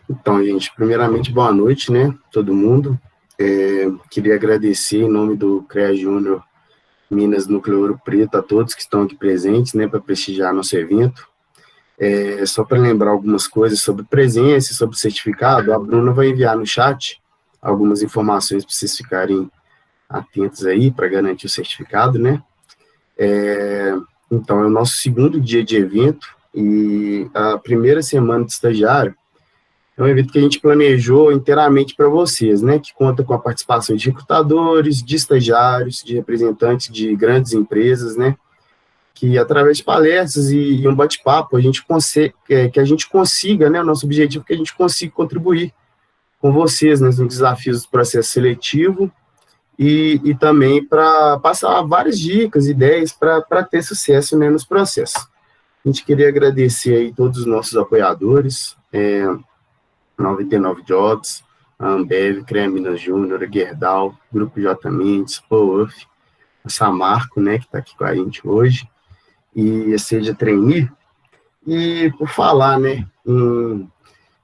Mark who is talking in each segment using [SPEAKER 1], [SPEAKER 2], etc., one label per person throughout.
[SPEAKER 1] Então, gente, primeiramente, boa noite, né, todo mundo. Queria agradecer em nome do CREA Júnior Minas Núcleo Ouro Preto a todos que estão aqui presentes, né, para prestigiar nosso evento. Só para lembrar algumas coisas sobre presença e sobre certificado, a Bruna vai enviar no chat algumas informações para vocês ficarem atentos aí, para garantir o certificado, né. Então, é o nosso segundo dia de evento e a primeira semana de estagiário é um evento que a gente planejou inteiramente para vocês, né, que conta com a participação de recrutadores, de estagiários, de representantes de grandes empresas, né, que através de palestras e um bate-papo a gente que a gente consiga, né, o nosso objetivo é que a gente consiga contribuir com vocês, né, nos desafios do processo seletivo e também para passar várias dicas, ideias para ter sucesso, né, nos processos. A gente queria agradecer aí todos os nossos apoiadores, 99 Jobs, a Ambev, CREA Minas Júnior, a Gerdau, Grupo J Mendes, POUF, a Samarco, né, que está aqui com a gente hoje, e a Seja Trainee. E por falar, né, em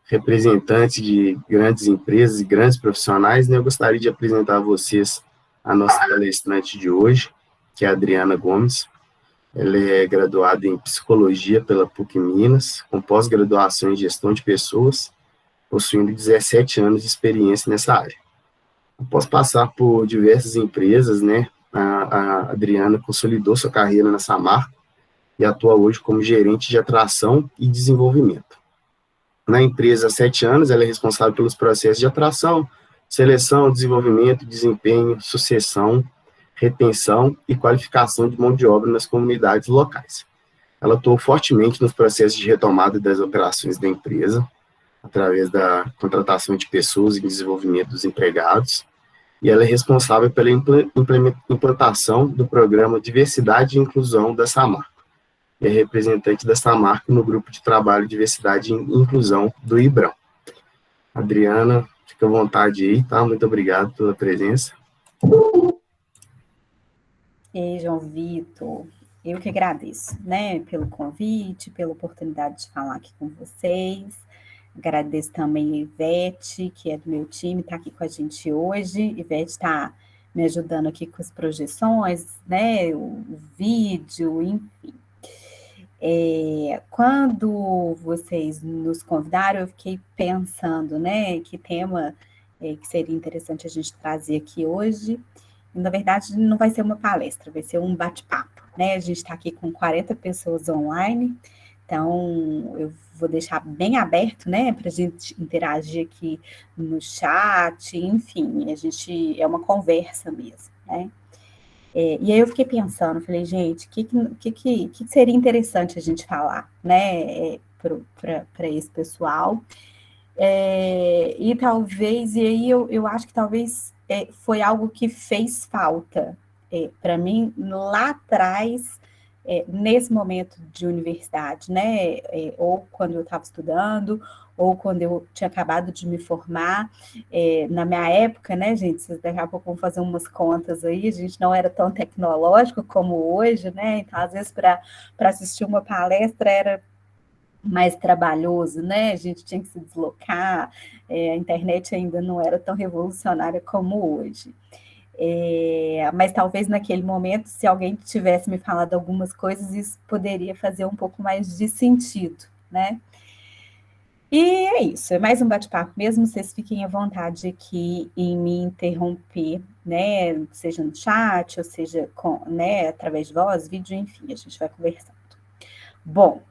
[SPEAKER 1] representantes de grandes empresas e grandes profissionais, né, eu gostaria de apresentar a vocês a nossa palestrante de hoje, que é a Adriana Gomes. Ela é graduada em Psicologia pela PUC Minas, com pós-graduação em Gestão de Pessoas, possuindo 17 anos de experiência nessa área. Após passar por diversas empresas, né, a Adriana consolidou sua carreira nessa marca e atua hoje como gerente de atração e desenvolvimento. Na empresa há 7 anos, ela é responsável pelos processos de atração, seleção, desenvolvimento, desempenho, sucessão, retenção e qualificação de mão de obra nas comunidades locais. Ela atuou fortemente nos processos de retomada das operações da empresa, através da contratação de pessoas e desenvolvimento dos empregados, e ela é responsável pela implantação do programa Diversidade e Inclusão da Samarco. É representante da Samarco no grupo de trabalho Diversidade e Inclusão do IBRAM. Adriana, fica à vontade aí, tá? Muito obrigado pela presença.
[SPEAKER 2] Ei, João Vitor, eu que agradeço, né, pelo convite, pela oportunidade de falar aqui com vocês. Agradeço também a Ivete, que é do meu time, está aqui com a gente hoje. Ivete está me ajudando aqui com as projeções, né, o vídeo, enfim. Quando vocês nos convidaram, eu fiquei pensando, né, que tema que seria interessante a gente trazer aqui hoje. E, na verdade, não vai ser uma palestra, vai ser um bate-papo, né? A gente está aqui com 40 pessoas online, então eu vou deixar bem aberto, né, para a gente interagir aqui no chat, enfim, é uma conversa mesmo, né? E aí eu fiquei pensando, falei, gente, o que seria interessante a gente falar, né, para esse pessoal? E talvez, e aí eu acho que talvez foi algo que fez falta para mim lá atrás, nesse momento de universidade, né? Ou quando eu estava estudando, ou quando eu tinha acabado de me formar. Na minha época, né, gente, vocês daqui a pouco vão fazer umas contas aí, a gente não era tão tecnológico como hoje, né? Então, às vezes, para assistir uma palestra era mais trabalhoso, né? A gente tinha que se deslocar, a internet ainda não era tão revolucionária como hoje. Mas talvez naquele momento, se alguém tivesse me falado algumas coisas, isso poderia fazer um pouco mais de sentido, né? E é isso, é mais um bate-papo mesmo, vocês fiquem à vontade aqui em me interromper, né? Seja no chat, ou seja né, através de voz, vídeo, enfim, a gente vai conversando. Bom,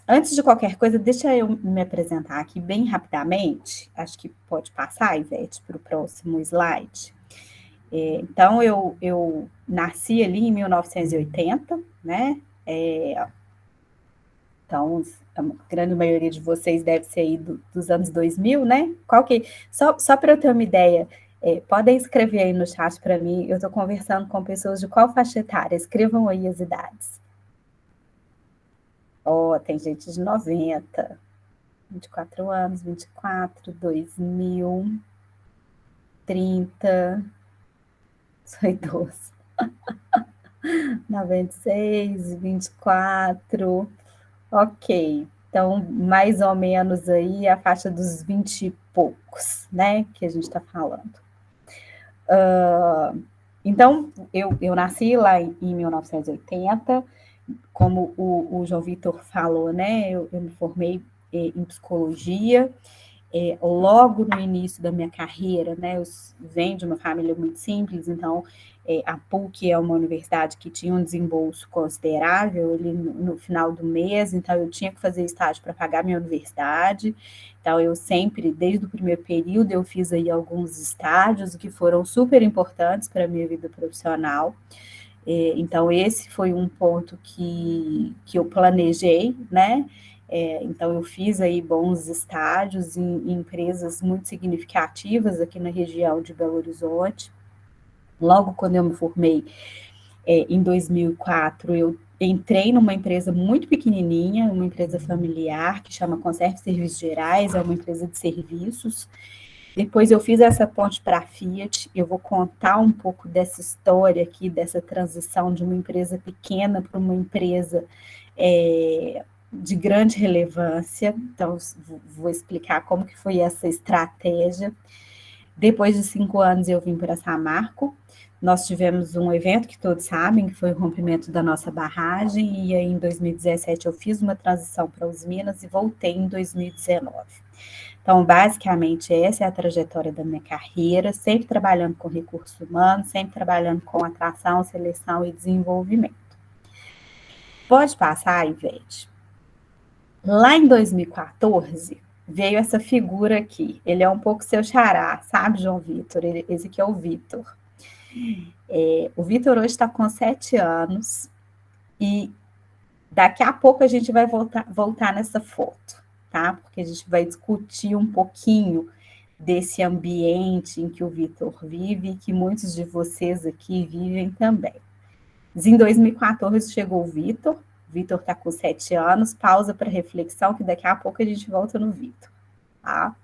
[SPEAKER 2] antes de qualquer coisa, deixa eu me apresentar aqui bem rapidamente. Acho que pode passar, Ivete, para o próximo slide. Então, eu nasci ali em 1980, né? Então, a grande maioria de vocês deve ser aí dos anos 2000, né? Só para eu ter uma ideia, podem escrever aí no chat para mim. Eu estou conversando com pessoas de qual faixa etária? Escrevam aí as idades. Tem gente de 90, 24 anos, 24, 2000, 30, sou idoso. 96, 24, ok. Então, mais ou menos aí a faixa dos 20 e poucos, né, que a gente está falando. Então, eu nasci lá em 1980, como o João Vitor falou, né, eu me formei em psicologia, logo no início da minha carreira, né, eu venho de uma família muito simples, então a PUC é uma universidade que tinha um desembolso considerável ali no final do mês, então eu tinha que fazer estágio para pagar minha universidade, então eu sempre, desde o primeiro período, eu fiz aí alguns estágios que foram super importantes para a minha vida profissional. Então esse foi um ponto que eu planejei, né, então, eu fiz aí bons estágios em empresas muito significativas aqui na região de Belo Horizonte. Logo quando eu me formei, em 2004, eu entrei numa empresa muito pequenininha, uma empresa familiar, que chama Conserve Serviços Gerais, é uma empresa de serviços. Depois eu fiz essa ponte para a Fiat, eu vou contar um pouco dessa história aqui, dessa transição de uma empresa pequena para uma empresa de grande relevância, então vou explicar como que foi essa estratégia. Depois de 5 anos eu vim para Samarco, nós tivemos um evento que todos sabem, que foi o rompimento da nossa barragem, e aí em 2017 eu fiz uma transição para os Minas e voltei em 2019. Então, basicamente, essa é a trajetória da minha carreira, sempre trabalhando com recursos humanos, sempre trabalhando com atração, seleção e desenvolvimento. Pode passar, Ivete? Lá em 2014, veio essa figura aqui. Ele é um pouco seu xará, sabe, João Vitor? Esse aqui é o Vitor. O Vitor hoje está com 7 anos e daqui a pouco a gente vai voltar nessa foto, tá? Porque a gente vai discutir um pouquinho desse ambiente em que o Vitor vive e que muitos de vocês aqui vivem também. Mas em 2014 chegou o Vitor está com 7 anos, pausa para reflexão, que daqui a pouco a gente volta no Vitor, tá?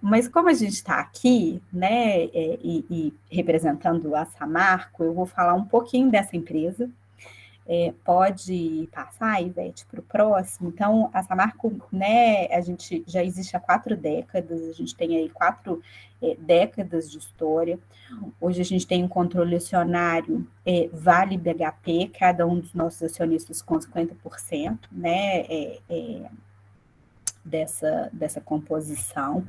[SPEAKER 2] Mas como a gente está aqui, né, e representando a Samarco, eu vou falar um pouquinho dessa empresa. Pode passar, Ivete, para o próximo. Então, a Samarco, né, a gente já existe há 4 décadas, a gente tem aí 4 décadas de história. Hoje a gente tem um controle acionário Vale BHP, cada um dos nossos acionistas com 50%, né, dessa composição.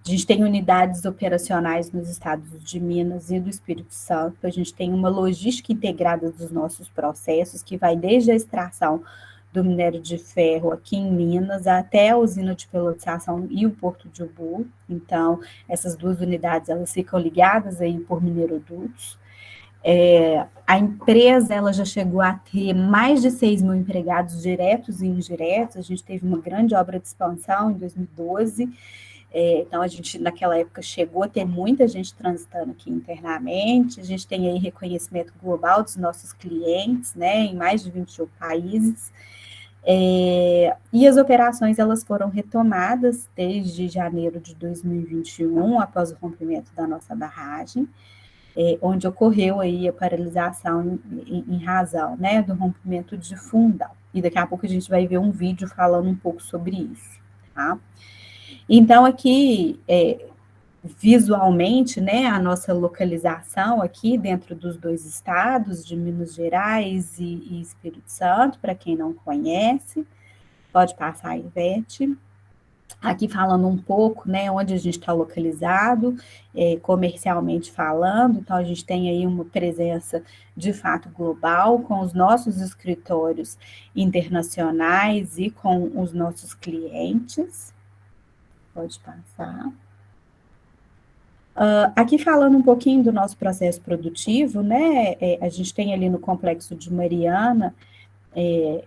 [SPEAKER 2] A gente tem unidades operacionais nos estados de Minas e do Espírito Santo, a gente tem uma logística integrada dos nossos processos, que vai desde a extração do minério de ferro aqui em Minas, até a usina de pelotização e o Porto de Ubu. Então, essas 2 unidades, elas ficam ligadas aí por minerodutos. A empresa, ela já chegou a ter mais de 6 mil empregados diretos e indiretos, a gente teve uma grande obra de expansão em 2012, então a gente naquela época chegou a ter muita gente transitando aqui internamente, a gente tem aí reconhecimento global dos nossos clientes, né, em mais de 21 países, e as operações elas foram retomadas desde janeiro de 2021, após o rompimento da nossa barragem, onde ocorreu aí a paralisação em razão, né, do rompimento de fundão. E daqui a pouco a gente vai ver um vídeo falando um pouco sobre isso, tá? Então, aqui, visualmente, né, a nossa localização aqui dentro dos 2 estados, de Minas Gerais e Espírito Santo, para quem não conhece, pode passar, Ivete. Aqui falando um pouco, né, onde a gente está localizado, comercialmente falando, então a gente tem aí uma presença de fato global, com os nossos escritórios internacionais e com os nossos clientes. Pode passar. Aqui falando um pouquinho do nosso processo produtivo, né, a gente tem ali no Complexo de Mariana,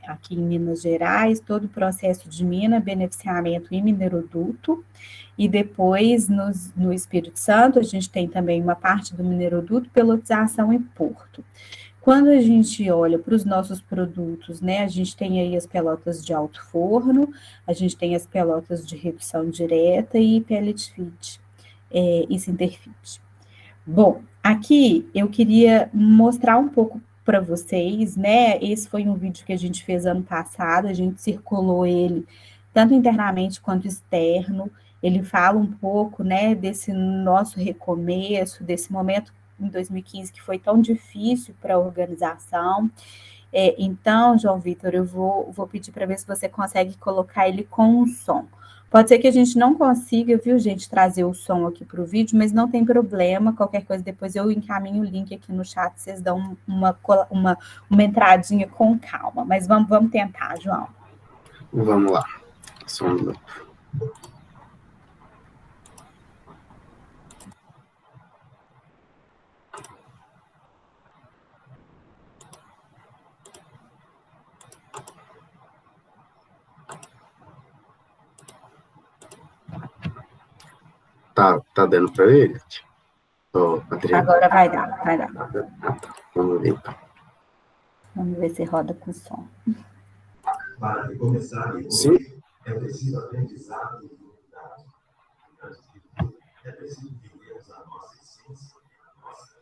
[SPEAKER 2] aqui em Minas Gerais, todo o processo de mina, beneficiamento e mineroduto, e depois no Espírito Santo a gente tem também uma parte do mineroduto, pelotização e porto. Quando a gente olha para os nossos produtos, né, a gente tem aí as pelotas de alto forno, a gente tem as pelotas de redução direta e pellet feed, e sinterfeed. Bom, aqui eu queria mostrar um pouco para vocês, né? Esse foi um vídeo que a gente fez ano passado, a gente circulou ele tanto internamente quanto externo. Ele fala um pouco, né, desse nosso recomeço, desse momento em 2015 que foi tão difícil para a organização. Então, João Vitor, eu vou pedir para ver se você consegue colocar ele com o som. Pode ser que a gente não consiga, viu, gente, trazer o som aqui para o vídeo, mas não tem problema. Qualquer coisa, depois eu encaminho o link aqui no chat, vocês dão uma entradinha com calma. Mas vamos tentar, João.
[SPEAKER 1] Vamos lá. Só um minuto. Tá dando para ver?
[SPEAKER 2] Adriana? Agora vai dar.
[SPEAKER 1] Vamos ver, então.
[SPEAKER 2] Vamos ver se roda com som.
[SPEAKER 3] Para começar,
[SPEAKER 1] sim,
[SPEAKER 3] é preciso aprendizado e humildade. É preciso vivermos a nossa essência, a nossa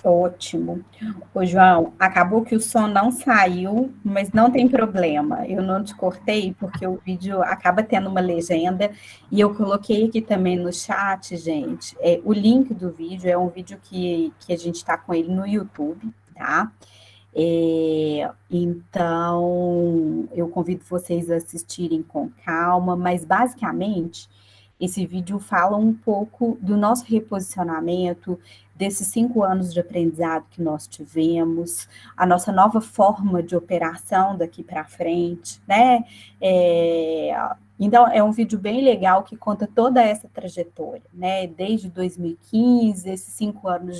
[SPEAKER 2] Ótimo. Ô, João, acabou que o som não saiu, mas não tem problema. Eu não te cortei porque o vídeo acaba tendo uma legenda e eu coloquei aqui também no chat, gente. O link do vídeo é um vídeo que a gente está com ele no YouTube, tá? Então, eu convido vocês a assistirem com calma, mas basicamente esse vídeo fala um pouco do nosso reposicionamento, desses 5 anos de aprendizado que nós tivemos, a nossa nova forma de operação daqui para frente, né? Então, é um vídeo bem legal que conta toda essa trajetória, né? Desde 2015, esses 5 anos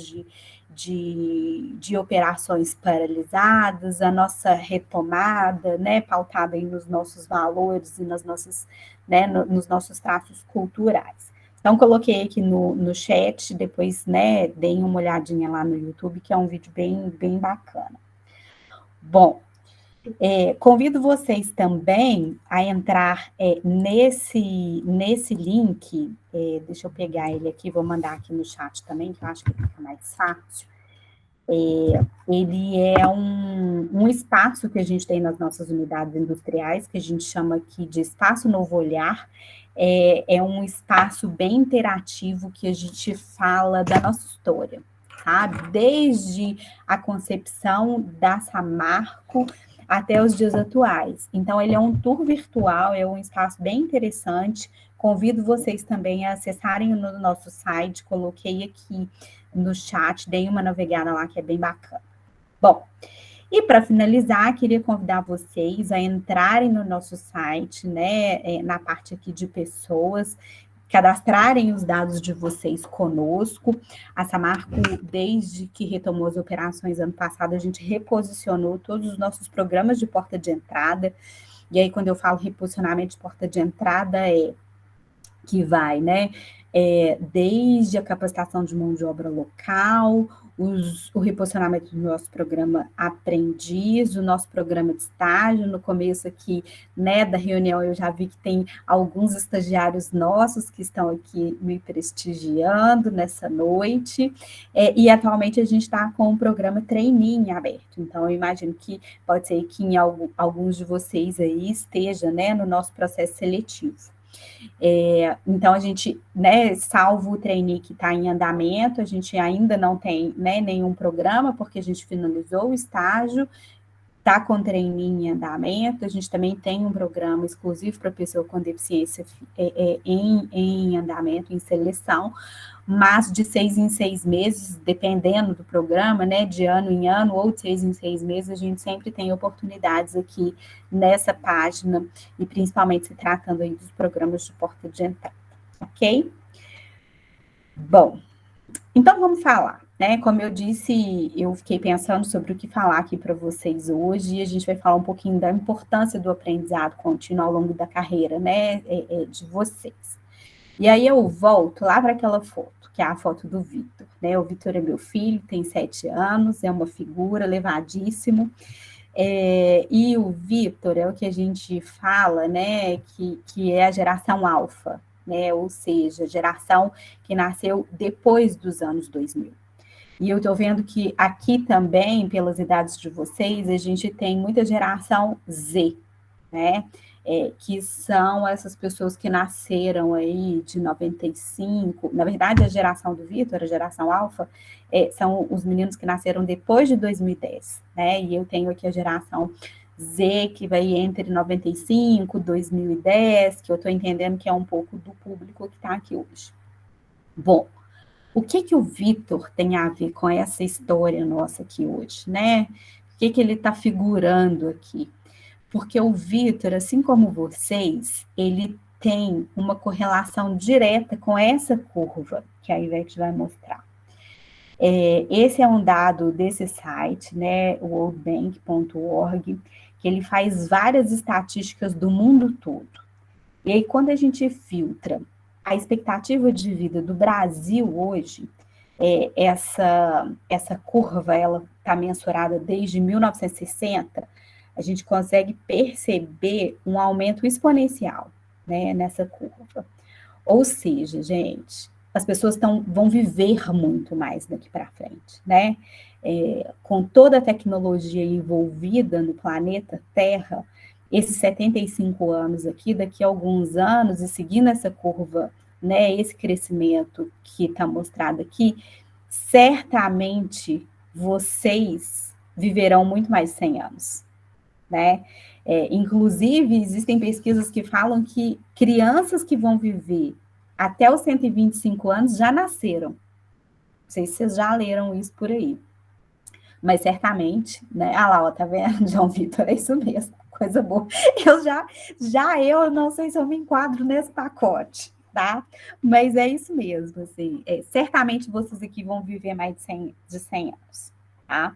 [SPEAKER 2] de operações paralisadas, a nossa retomada, né, pautada aí nos nossos valores e nas nossas, né, nos nossos traços culturais. Então, coloquei aqui no chat, depois, né, deem uma olhadinha lá no YouTube, que é um vídeo bem bacana. Bom, convido vocês também a entrar nesse link, deixa eu pegar ele aqui, vou mandar aqui no chat também, que eu acho que fica mais fácil. Ele é um espaço que a gente tem nas nossas unidades industriais, que a gente chama aqui de Espaço Novo Olhar. É um espaço bem interativo que a gente fala da nossa história, sabe? Desde a concepção da Samarco até os dias atuais. Então, ele é um tour virtual, é um espaço bem interessante. Convido vocês também a acessarem no nosso site, coloquei aqui no chat, deem uma navegada lá que é bem bacana. Bom, e para finalizar, queria convidar vocês a entrarem no nosso site, né, na parte aqui de pessoas, cadastrarem os dados de vocês conosco. A Samarco, desde que retomou as operações ano passado, a gente reposicionou todos os nossos programas de porta de entrada. E aí, quando eu falo reposicionamento de porta de entrada, que vai, né, desde a capacitação de mão de obra local, o reposicionamento do nosso programa Aprendiz, o nosso programa de estágio. No começo aqui, né, da reunião, eu já vi que tem alguns estagiários nossos que estão aqui me prestigiando nessa noite, e atualmente a gente está com o programa Trainee aberto, então eu imagino que pode ser que alguns de vocês aí esteja, né, no nosso processo seletivo. Então, a gente, né, salvo o trainee que está em andamento, a gente ainda não tem, né, nenhum programa, porque a gente finalizou o estágio, está com trainee em andamento. A gente também tem um programa exclusivo para pessoa com deficiência em andamento, em seleção, mas de 6 em 6 meses, dependendo do programa, né, de ano em ano, ou de 6 em 6 meses, a gente sempre tem oportunidades aqui nessa página, e principalmente se tratando aí dos programas de porta de entrada, ok? Bom, então vamos falar, né? Como eu disse, eu fiquei pensando sobre o que falar aqui para vocês hoje, e a gente vai falar um pouquinho da importância do aprendizado contínuo ao longo da carreira, né, de vocês. E aí eu volto lá para aquela foto, que é a foto do Vitor, né? O Vitor é meu filho, tem 7 anos, é uma figura, levadíssimo. E o Vitor é o que a gente fala, né? Que é a geração alfa, né? Ou seja, a geração que nasceu depois dos anos 2000. E eu estou vendo que aqui também, pelas idades de vocês, a gente tem muita geração Z, né? Que são essas pessoas que nasceram aí de 95, na verdade a geração do Vitor, a geração alfa, são os meninos que nasceram depois de 2010, né, e eu tenho aqui a geração Z, que vai entre 95, 2010, que eu estou entendendo que é um pouco do público que está aqui hoje. Bom, o que o Vitor tem a ver com essa história nossa aqui hoje, né? O que ele está figurando aqui? Porque o Vitor, assim como vocês, ele tem uma correlação direta com essa curva que a Ivete vai mostrar. Esse é um dado desse site, né, o worldbank.org, que ele faz várias estatísticas do mundo todo. E aí, quando a gente filtra a expectativa de vida do Brasil hoje, essa curva, ela está mensurada desde 1960, a gente consegue perceber um aumento exponencial, né, nessa curva. Ou seja, gente, as pessoas vão viver muito mais daqui para frente, né? Com toda a tecnologia envolvida no planeta Terra, esses 75 anos aqui, daqui a alguns anos, e seguindo essa curva, né, esse crescimento que está mostrado aqui, certamente vocês viverão muito mais de 100 anos. Né? Inclusive, existem pesquisas que falam que crianças que vão viver até os 125 anos já nasceram. Não sei se vocês já leram isso por aí. Mas certamente, né? Ah lá, ó, tá vendo, João Vitor? É isso mesmo, coisa boa. Eu não sei se eu me enquadro nesse pacote, tá? Mas é isso mesmo, assim, certamente vocês aqui vão viver mais de 100 anos, tá?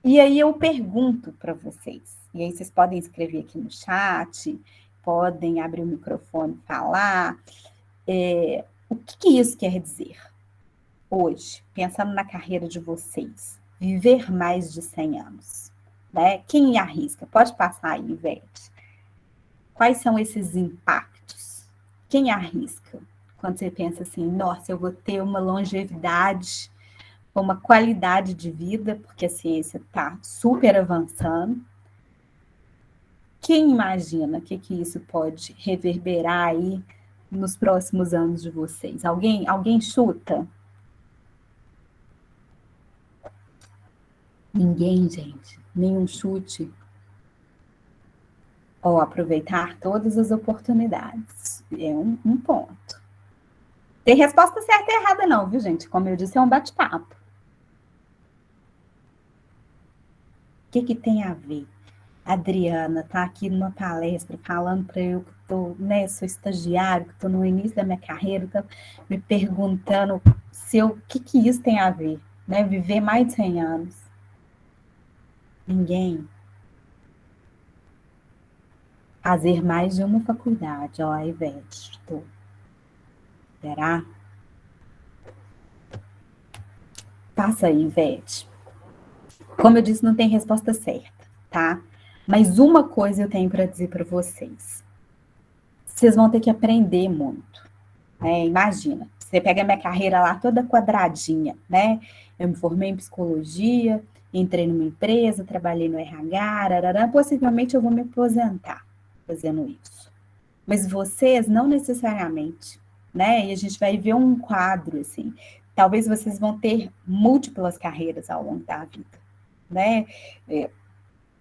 [SPEAKER 2] E aí eu pergunto para vocês, e aí vocês podem escrever aqui no chat, podem abrir o microfone e falar, o que isso quer dizer hoje, pensando na carreira de vocês, viver mais de 100 anos, né? Quem arrisca? Pode passar aí, Ivete. Quais são esses impactos? Quem arrisca? Quando você pensa assim, nossa, eu vou ter uma longevidade, uma qualidade de vida, porque a ciência está super avançando. Quem imagina que isso pode reverberar aí nos próximos anos de vocês? Alguém chuta? Ninguém, gente. Nenhum chute. Ou aproveitar todas as oportunidades. É um ponto. Tem resposta certa e errada não, viu, gente? Como eu disse, é um bate-papo. O que tem a ver? A Adriana está aqui numa palestra falando para eu que estou, né, sou estagiário, que estou no início da minha carreira, tô me perguntando o que isso tem a ver, né? Viver mais de 100 anos. Ninguém. Fazer mais de uma faculdade, ó, Ivete, estou. Será? Passa aí, Ivete. Como eu disse, não tem resposta certa, tá? Mas uma coisa eu tenho para dizer para vocês. Vocês vão ter que aprender muito, né? Imagina, você pega a minha carreira lá toda quadradinha, né? Eu me formei em psicologia, entrei numa empresa, trabalhei no RH, arará, possivelmente eu vou me aposentar fazendo isso. Mas vocês não necessariamente, né? E a gente vai ver um quadro, assim. Talvez vocês vão ter múltiplas carreiras ao longo da vida, né?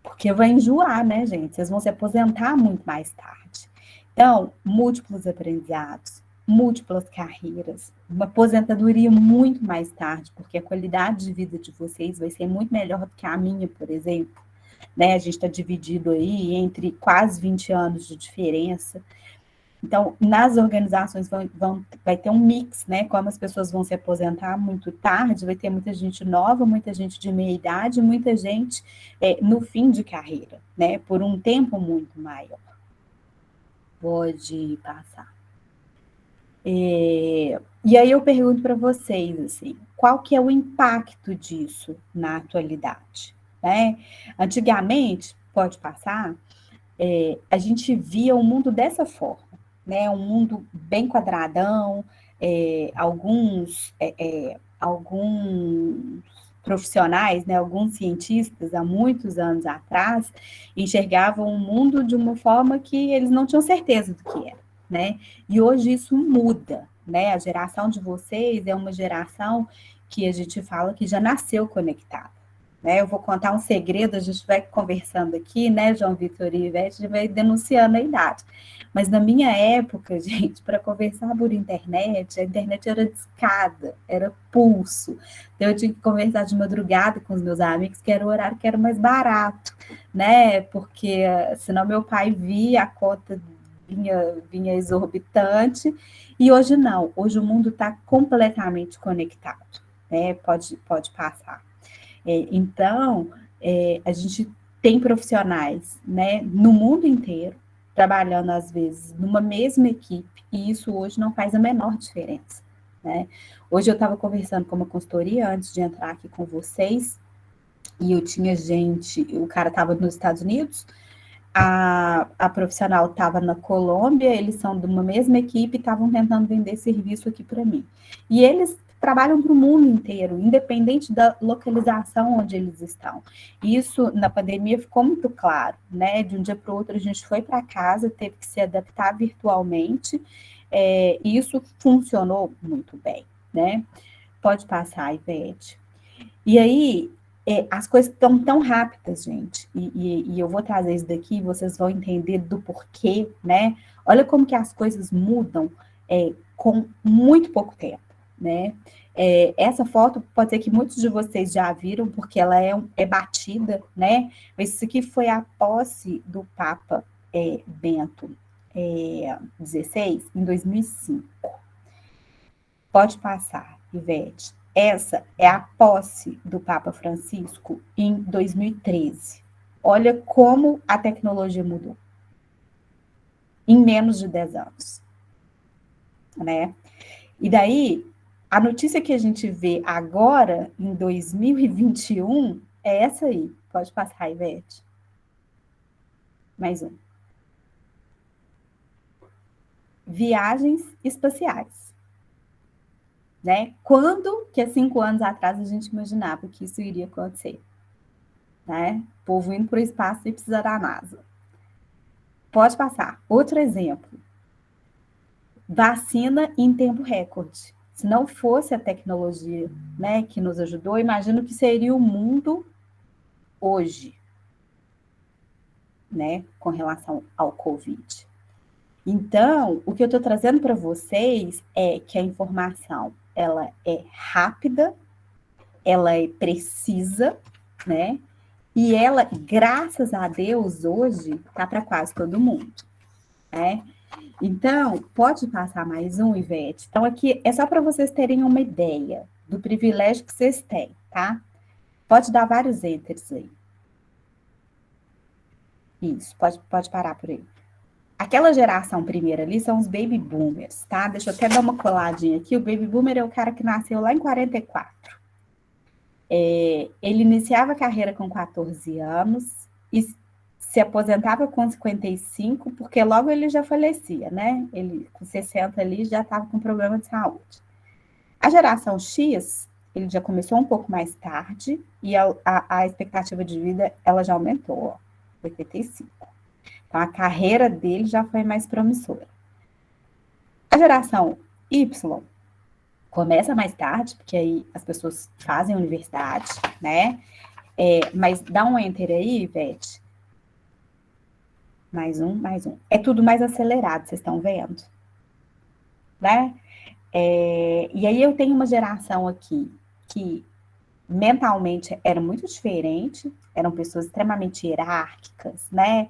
[SPEAKER 2] Porque vai enjoar, né, gente? Vocês vão se aposentar muito mais tarde. Então, múltiplos aprendizados, múltiplas carreiras, uma aposentadoria muito mais tarde, porque a qualidade de vida de vocês vai ser muito melhor do que a minha, por exemplo. Né? A gente está dividido aí entre quase 20 anos de diferença. Então, nas organizações vai ter um mix, né? Como as pessoas vão se aposentar muito tarde, vai ter muita gente nova, muita gente de meia idade, muita gente no fim de carreira, né? Por um tempo muito maior. Pode passar. E aí eu pergunto para vocês, assim, qual que é o impacto disso na atualidade, né? Antigamente, pode passar, a gente via o mundo dessa forma, né? Um mundo bem quadradão, alguns profissionais, né, alguns cientistas, há muitos anos atrás, enxergavam o mundo de uma forma que eles não tinham certeza do que era, né? E hoje isso muda, né? A geração de vocês é uma geração que a gente fala que já nasceu conectada. Né, eu vou contar um segredo, a gente vai conversando aqui, né, João Vitor e Ivete, a gente vai denunciando a idade. Mas na minha época, gente, para conversar por internet, a internet era discada, era pulso. Então, eu tinha que conversar de madrugada com os meus amigos, que era o horário que era mais barato, né? Porque senão meu pai via, a conta vinha exorbitante, e hoje não, hoje o mundo está completamente conectado, né? Pode passar. Então, a gente tem profissionais, né, no mundo inteiro, trabalhando, às vezes, numa mesma equipe, e isso hoje não faz a menor diferença, né? Hoje eu estava conversando com uma consultoria, antes de entrar aqui com vocês, e eu tinha gente, o cara estava nos Estados Unidos, a profissional estava na Colômbia, eles são de uma mesma equipe, estavam tentando vender serviço aqui para mim. E eles trabalham para o mundo inteiro, independente da localização onde eles estão. Isso, na pandemia, ficou muito claro, né? De um dia para o outro, a gente foi para casa, teve que se adaptar virtualmente, e isso funcionou muito bem, né? Pode passar, Ivete. E aí, as coisas estão tão rápidas, gente, e eu vou trazer isso daqui e vocês vão entender do porquê, né? Olha como que as coisas mudam com muito pouco tempo, né? Essa foto pode ser que muitos de vocês já viram, porque ela é batida, né? Mas isso aqui foi a posse do Papa Bento XVI, em 2005. Pode passar, Ivete. Essa é a posse do Papa Francisco em 2013. Olha como a tecnologia mudou em menos de 10 anos, né? E daí, a notícia que a gente vê agora, em 2021, é essa aí. Pode passar, Ivete. Mais um. Viagens espaciais. Né? Quando que há 5 anos atrás a gente imaginava que isso iria acontecer? Né? O povo indo para o espaço e precisa da NASA. Pode passar. Outro exemplo. Vacina em tempo recorde. Se não fosse a tecnologia, né, que nos ajudou, imagino que seria o mundo hoje, né, com relação ao Covid. Então, o que eu estou trazendo para vocês é que a informação, ela é rápida, ela é precisa, né, e ela, graças a Deus, hoje, está para quase todo mundo, né? Então, pode passar mais um, Ivete? Então, aqui é só para vocês terem uma ideia do privilégio que vocês têm, tá? Pode dar vários enters aí. Isso, pode parar por aí. Aquela geração primeira ali são os baby boomers, tá? Deixa eu até dar uma coladinha aqui. O baby boomer é o cara que nasceu lá em 44. Ele iniciava a carreira com 14 anos e se aposentava com 55, porque logo ele já falecia, né? Ele, com 60 ali, já estava com problema de saúde. A geração X, ele já começou um pouco mais tarde e a expectativa de vida, ela já aumentou, ó, 85. Então, a carreira dele já foi mais promissora. A geração Y começa mais tarde, porque aí as pessoas fazem universidade, né? Mas dá um enter aí, Ivete. Mais um. É tudo mais acelerado, vocês estão vendo? Né? E aí eu tenho uma geração aqui que mentalmente era muito diferente, eram pessoas extremamente hierárquicas, né?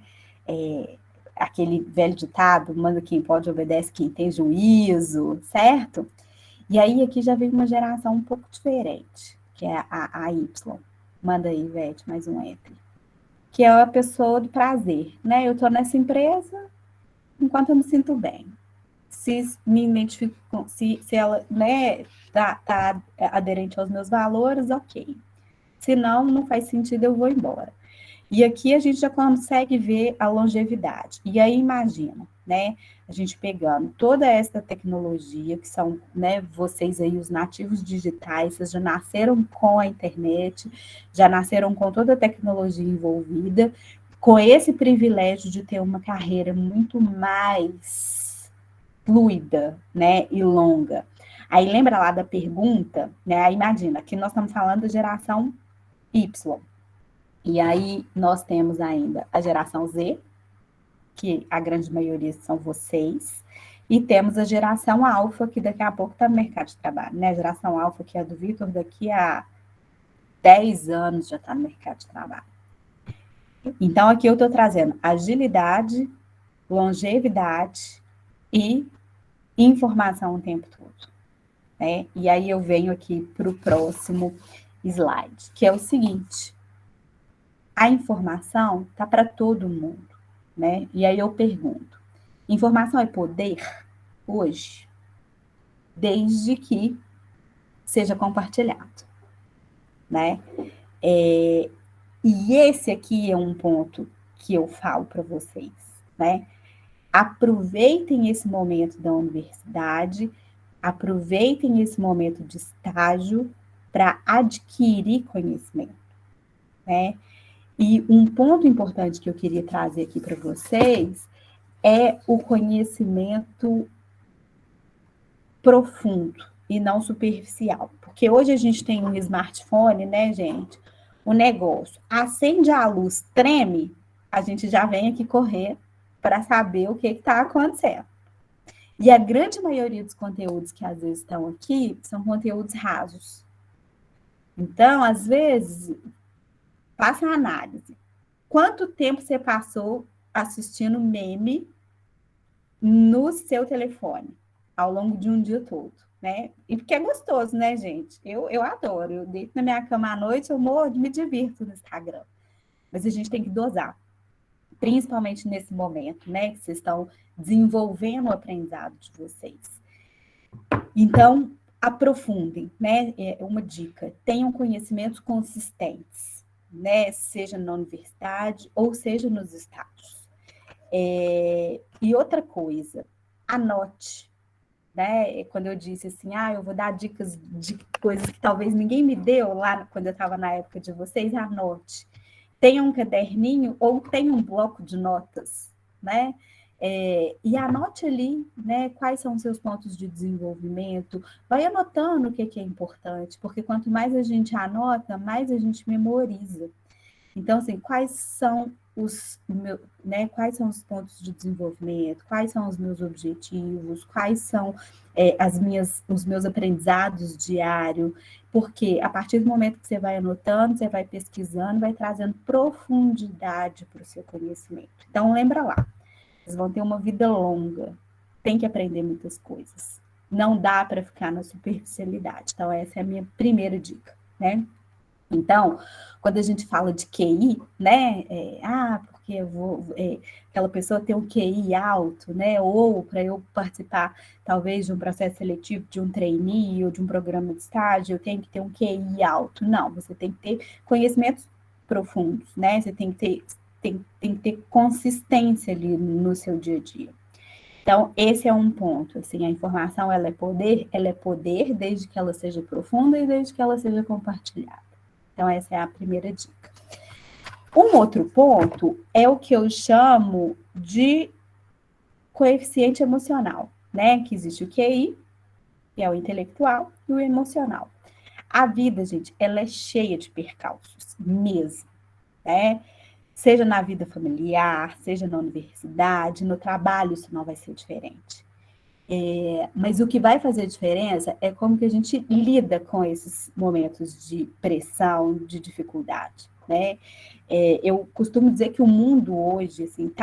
[SPEAKER 2] Aquele velho ditado, manda quem pode, obedece quem tem juízo, certo? E aí aqui já veio uma geração um pouco diferente, que é a Y. Manda aí, Ivete, mais um enter. Que é a pessoa do prazer, né? Eu estou nessa empresa enquanto eu me sinto bem. Se me identifico, se ela, né, tá aderente aos meus valores, ok. Se não, não faz sentido, eu vou embora. E aqui a gente já consegue ver a longevidade. E aí imagina, né, a gente pegando toda essa tecnologia, que são, né, vocês aí, os nativos digitais, vocês já nasceram com a internet, já nasceram com toda a tecnologia envolvida, com esse privilégio de ter uma carreira muito mais fluida, né, e longa. Aí lembra lá da pergunta, né, aí imagina, que nós estamos falando da geração Y. E aí nós temos ainda a geração Z, que a grande maioria são vocês, e temos a geração alfa, que daqui a pouco está no mercado de trabalho, né? A geração alfa, que é a do Vitor, daqui a 10 anos já está no mercado de trabalho. Então, aqui eu estou trazendo agilidade, longevidade e informação o tempo todo, né? E aí eu venho aqui para o próximo slide, que é o seguinte: a informação está para todo mundo, né? E aí eu pergunto, informação é poder hoje? Desde que seja compartilhado, né? E esse aqui é um ponto que eu falo para vocês, né? Aproveitem esse momento da universidade, aproveitem esse momento de estágio para adquirir conhecimento, né? E um ponto importante que eu queria trazer aqui para vocês é o conhecimento profundo e não superficial. Porque hoje a gente tem um smartphone, né, gente? O negócio acende a luz, treme, a gente já vem aqui correr para saber o que está acontecendo. E a grande maioria dos conteúdos que às vezes estão aqui são conteúdos rasos. Então, às vezes, faça a análise. Quanto tempo você passou assistindo meme no seu telefone ao longo de um dia todo, né? E porque é gostoso, né, gente? Eu adoro. Eu deito na minha cama à noite, eu me divirto no Instagram. Mas a gente tem que dosar, principalmente nesse momento, né? Que vocês estão desenvolvendo o aprendizado de vocês. Então, aprofundem, né? É uma dica. Tenham conhecimentos consistentes, né? Seja na universidade ou seja nos estágios. E outra coisa, anote, né? Quando eu disse assim, eu vou dar dicas de coisas que talvez ninguém me deu lá quando eu estava na época de vocês, anote. Tenha um caderninho ou tenha um bloco de notas, né? E anote ali, né, quais são os seus pontos de desenvolvimento, vai anotando o que é importante, porque quanto mais a gente anota, mais a gente memoriza. Então, assim, quais são quais são os pontos de desenvolvimento, quais são os meus objetivos, quais são os meus aprendizados diários, porque a partir do momento que você vai anotando, você vai pesquisando, vai trazendo profundidade para o seu conhecimento. Então, lembra lá, vocês vão ter uma vida longa, tem que aprender muitas coisas. Não dá para ficar na superficialidade. Então, essa é a minha primeira dica, né? Então, quando a gente fala de QI, né? Porque aquela pessoa tem um QI alto, né? Ou para eu participar, talvez, de um processo seletivo, de um trainee ou de um programa de estágio, eu tenho que ter um QI alto. Não, você tem que ter conhecimentos profundos, né? Você tem que ter consistência ali no seu dia a dia. Então, esse é um ponto, assim, a informação, ela é poder desde que ela seja profunda e desde que ela seja compartilhada. Então, essa é a primeira dica. Um outro ponto é o que eu chamo de coeficiente emocional, né? Que existe o QI, que é o intelectual, e o emocional. A vida, gente, ela é cheia de percalços, mesmo, né? Seja na vida familiar, seja na universidade, no trabalho, isso não vai ser diferente. Mas o que vai fazer diferença é como que a gente lida com esses momentos de pressão, de dificuldade, né? Eu costumo dizer que o mundo hoje, assim,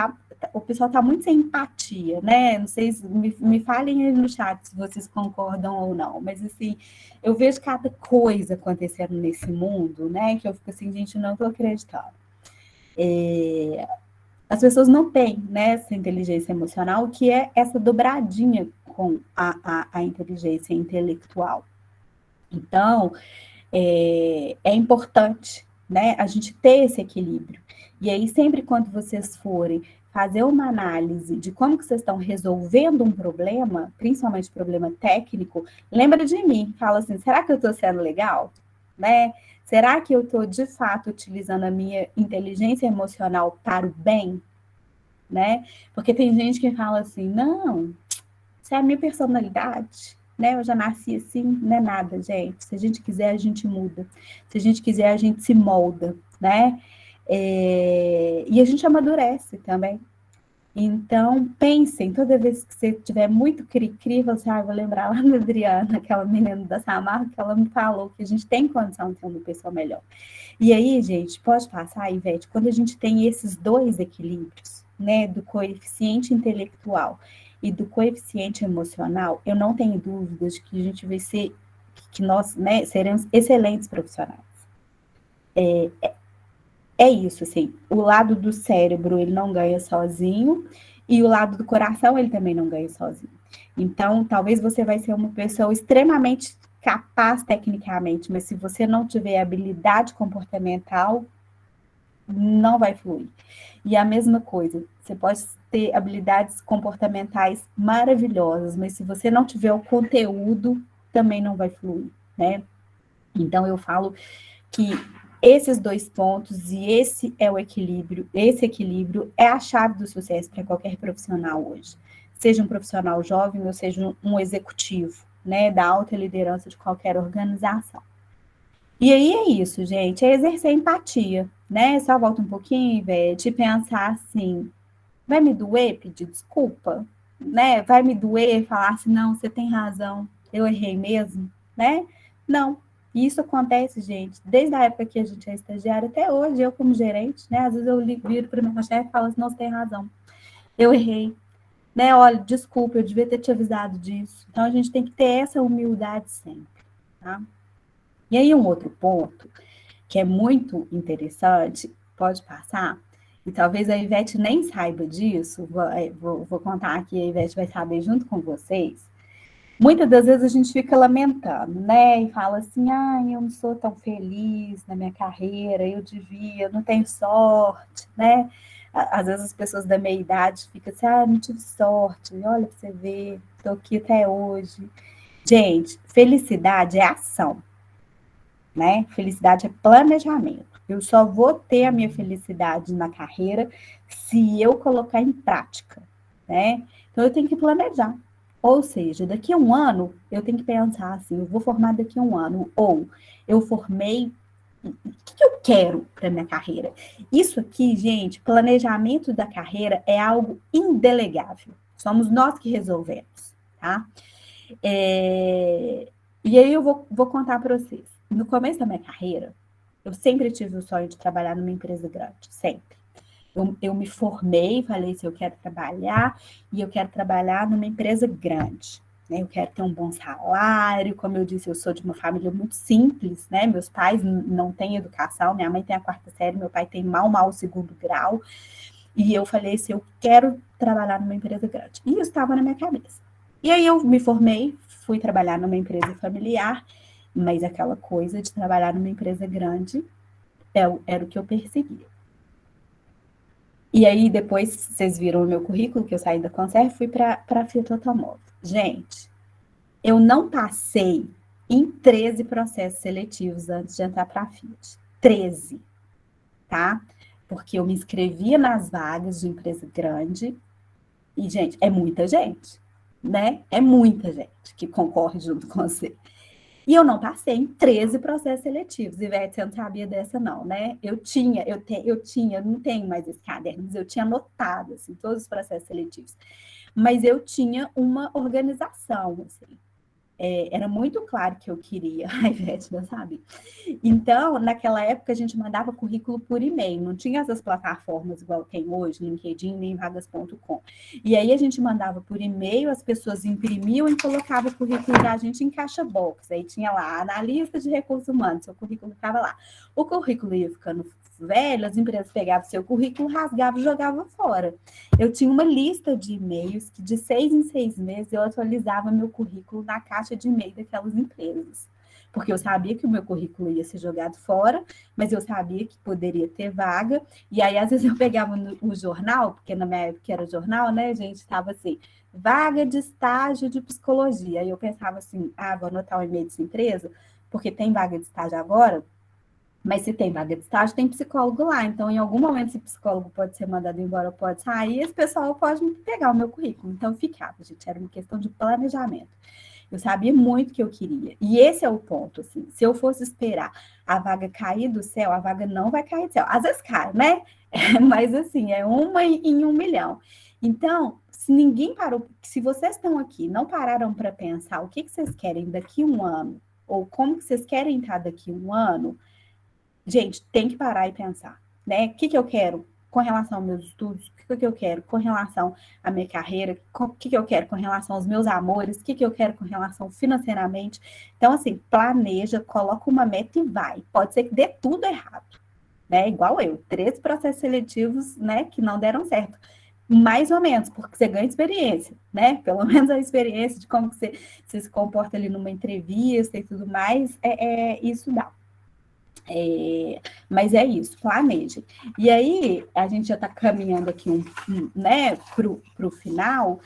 [SPEAKER 2] o pessoal está muito sem empatia, né? Não sei, me falem aí no chat se vocês concordam ou não, mas assim, eu vejo cada coisa acontecendo nesse mundo, né? Que eu fico assim, gente, não estou acreditando. As pessoas não têm, né, essa inteligência emocional, que é essa dobradinha com a inteligência intelectual. Então, é importante, né, a gente ter esse equilíbrio. E aí, sempre quando vocês forem fazer uma análise de como que vocês estão resolvendo um problema, principalmente problema técnico, lembra de mim, fala assim, será que eu estou sendo legal? Né? Será que eu estou, de fato, utilizando a minha inteligência emocional para o bem? Né? Porque tem gente que fala assim, não, isso é a minha personalidade, né? Eu já nasci assim, não é nada, gente. Se a gente quiser, a gente muda. Se a gente quiser, a gente se molda, né? E a gente amadurece também. Então, pensem, toda vez que você tiver muito cri-cri, você vou lembrar lá da Adriana, aquela menina da Samarra, que ela me falou que a gente tem condição de ser uma pessoa melhor. E aí, gente, pode passar, Ivete, quando a gente tem esses dois equilíbrios, né, do coeficiente intelectual e do coeficiente emocional, eu não tenho dúvidas de que a gente vai ser, que nós, né, seremos excelentes profissionais. É isso, assim, o lado do cérebro, ele não ganha sozinho, e o lado do coração, ele também não ganha sozinho. Então, talvez você vai ser uma pessoa extremamente capaz tecnicamente, mas se você não tiver habilidade comportamental, não vai fluir. E a mesma coisa, você pode ter habilidades comportamentais maravilhosas, mas se você não tiver o conteúdo, também não vai fluir, né? Então, eu falo que esses dois pontos, e esse é o equilíbrio, esse equilíbrio é a chave do sucesso para qualquer profissional hoje. Seja um profissional jovem ou seja um executivo, né, da alta liderança de qualquer organização. E aí é isso, gente, é exercer empatia, né? Só volta um pouquinho, velho, de pensar assim, vai me doer pedir desculpa, né? Vai me doer falar assim, não, você tem razão, eu errei mesmo, né? Não. E isso acontece, gente, desde a época que a gente é estagiário até hoje, eu como gerente, né? Às vezes eu viro para o meu chefe e falo assim, não, você tem razão, eu errei. né? Olha, desculpa, eu devia ter te avisado disso. Então, a gente tem que ter essa humildade sempre, tá? E aí, um outro ponto, que é muito interessante, pode passar, e talvez a Ivete nem saiba disso, vou contar aqui, a Ivete vai saber junto com vocês. Muitas das vezes a gente fica lamentando, né? E fala assim, eu não sou tão feliz na minha carreira, eu devia, não tenho sorte, né? Às vezes as pessoas da meia idade ficam assim, não tive sorte, olha para você ver, estou aqui até hoje. Gente, felicidade é ação, né? Felicidade é planejamento. Eu só vou ter a minha felicidade na carreira se eu colocar em prática, né? Então eu tenho que planejar. Ou seja, daqui a um ano eu tenho que pensar assim, eu vou formar daqui a um ano, ou eu formei, o que eu quero para minha carreira? Isso aqui, gente, planejamento da carreira é algo indelegável. Somos nós que resolvemos, tá? E aí eu vou contar para vocês. No começo da minha carreira, eu sempre tive o sonho de trabalhar numa empresa grande, sempre. Eu me formei, falei assim, eu quero trabalhar, e eu quero trabalhar numa empresa grande, né? Eu quero ter um bom salário, como eu disse, eu sou de uma família muito simples, né? Meus pais não têm educação, minha mãe tem a 4ª série, meu pai tem mal o 2º grau, e eu falei assim, eu quero trabalhar numa empresa grande. E isso estava na minha cabeça. E aí eu me formei, fui trabalhar numa empresa familiar, mas aquela coisa de trabalhar numa empresa grande era o que eu perseguia. E aí depois vocês viram o meu currículo, que eu saí da Conserve, fui para a Fiat Automóvel. Gente, eu não passei em 13 processos seletivos antes de entrar para a Fiat. 13, tá? Porque eu me inscrevia nas vagas de empresa grande e, gente, é muita gente, né? É muita gente que concorre junto com você. E eu não passei em 13 processos seletivos. Ivete, você não sabia dessa, não, né? Eu não tenho mais esse caderno, mas eu tinha anotado, assim, todos os processos seletivos. Mas eu tinha uma organização, assim. Era muito claro que eu queria. A Ivete não sabe. Então, naquela época, a gente mandava currículo por e-mail. Não tinha essas plataformas igual tem hoje, LinkedIn, nem vagas.com. E aí a gente mandava por e-mail, as pessoas imprimiam e colocavam o currículo da gente em caixa box. Aí tinha lá, analista de recursos humanos, seu currículo ficava lá. O currículo ia ficando velho, as empresas pegavam seu currículo, rasgavam e jogavam fora. Eu tinha uma lista de e-mails que de 6 em 6 meses eu atualizava meu currículo na caixa de e-mail daquelas empresas. Porque eu sabia que o meu currículo ia ser jogado fora, mas eu sabia que poderia ter vaga. E aí, às vezes, eu pegava o jornal, porque na minha época era jornal, né, gente? Estava assim, vaga de estágio de psicologia. Aí eu pensava assim, vou anotar o e-mail dessa empresa, porque tem vaga de estágio agora. Mas se tem vaga de estágio, tem psicólogo lá. Então, em algum momento, esse psicólogo pode ser mandado embora, pode sair, esse pessoal pode pegar o meu currículo. Então, ficava, gente. Era uma questão de planejamento. Eu sabia muito o que eu queria. E esse é o ponto, assim. Se eu fosse esperar a vaga cair do céu, a vaga não vai cair do céu. Às vezes cai, né? Mas, assim, é uma em 1 milhão. Então, se ninguém parou, se vocês estão aqui, não pararam para pensar o que vocês querem daqui a um ano, ou como que vocês querem estar daqui a um ano, gente, tem que parar e pensar, né? O que eu quero com relação aos meus estudos? O que eu quero com relação à minha carreira? O que eu quero com relação aos meus amores? O que eu quero com relação financeiramente? Então, assim, planeja, coloca uma meta e vai. Pode ser que dê tudo errado, né? Igual eu, 13 processos seletivos, né, que não deram certo. Mais ou menos, porque você ganha experiência, né? Pelo menos a experiência de como você se comporta ali numa entrevista e tudo mais, isso dá. Mas é isso, planeje. E aí, a gente já está caminhando aqui né, para o final.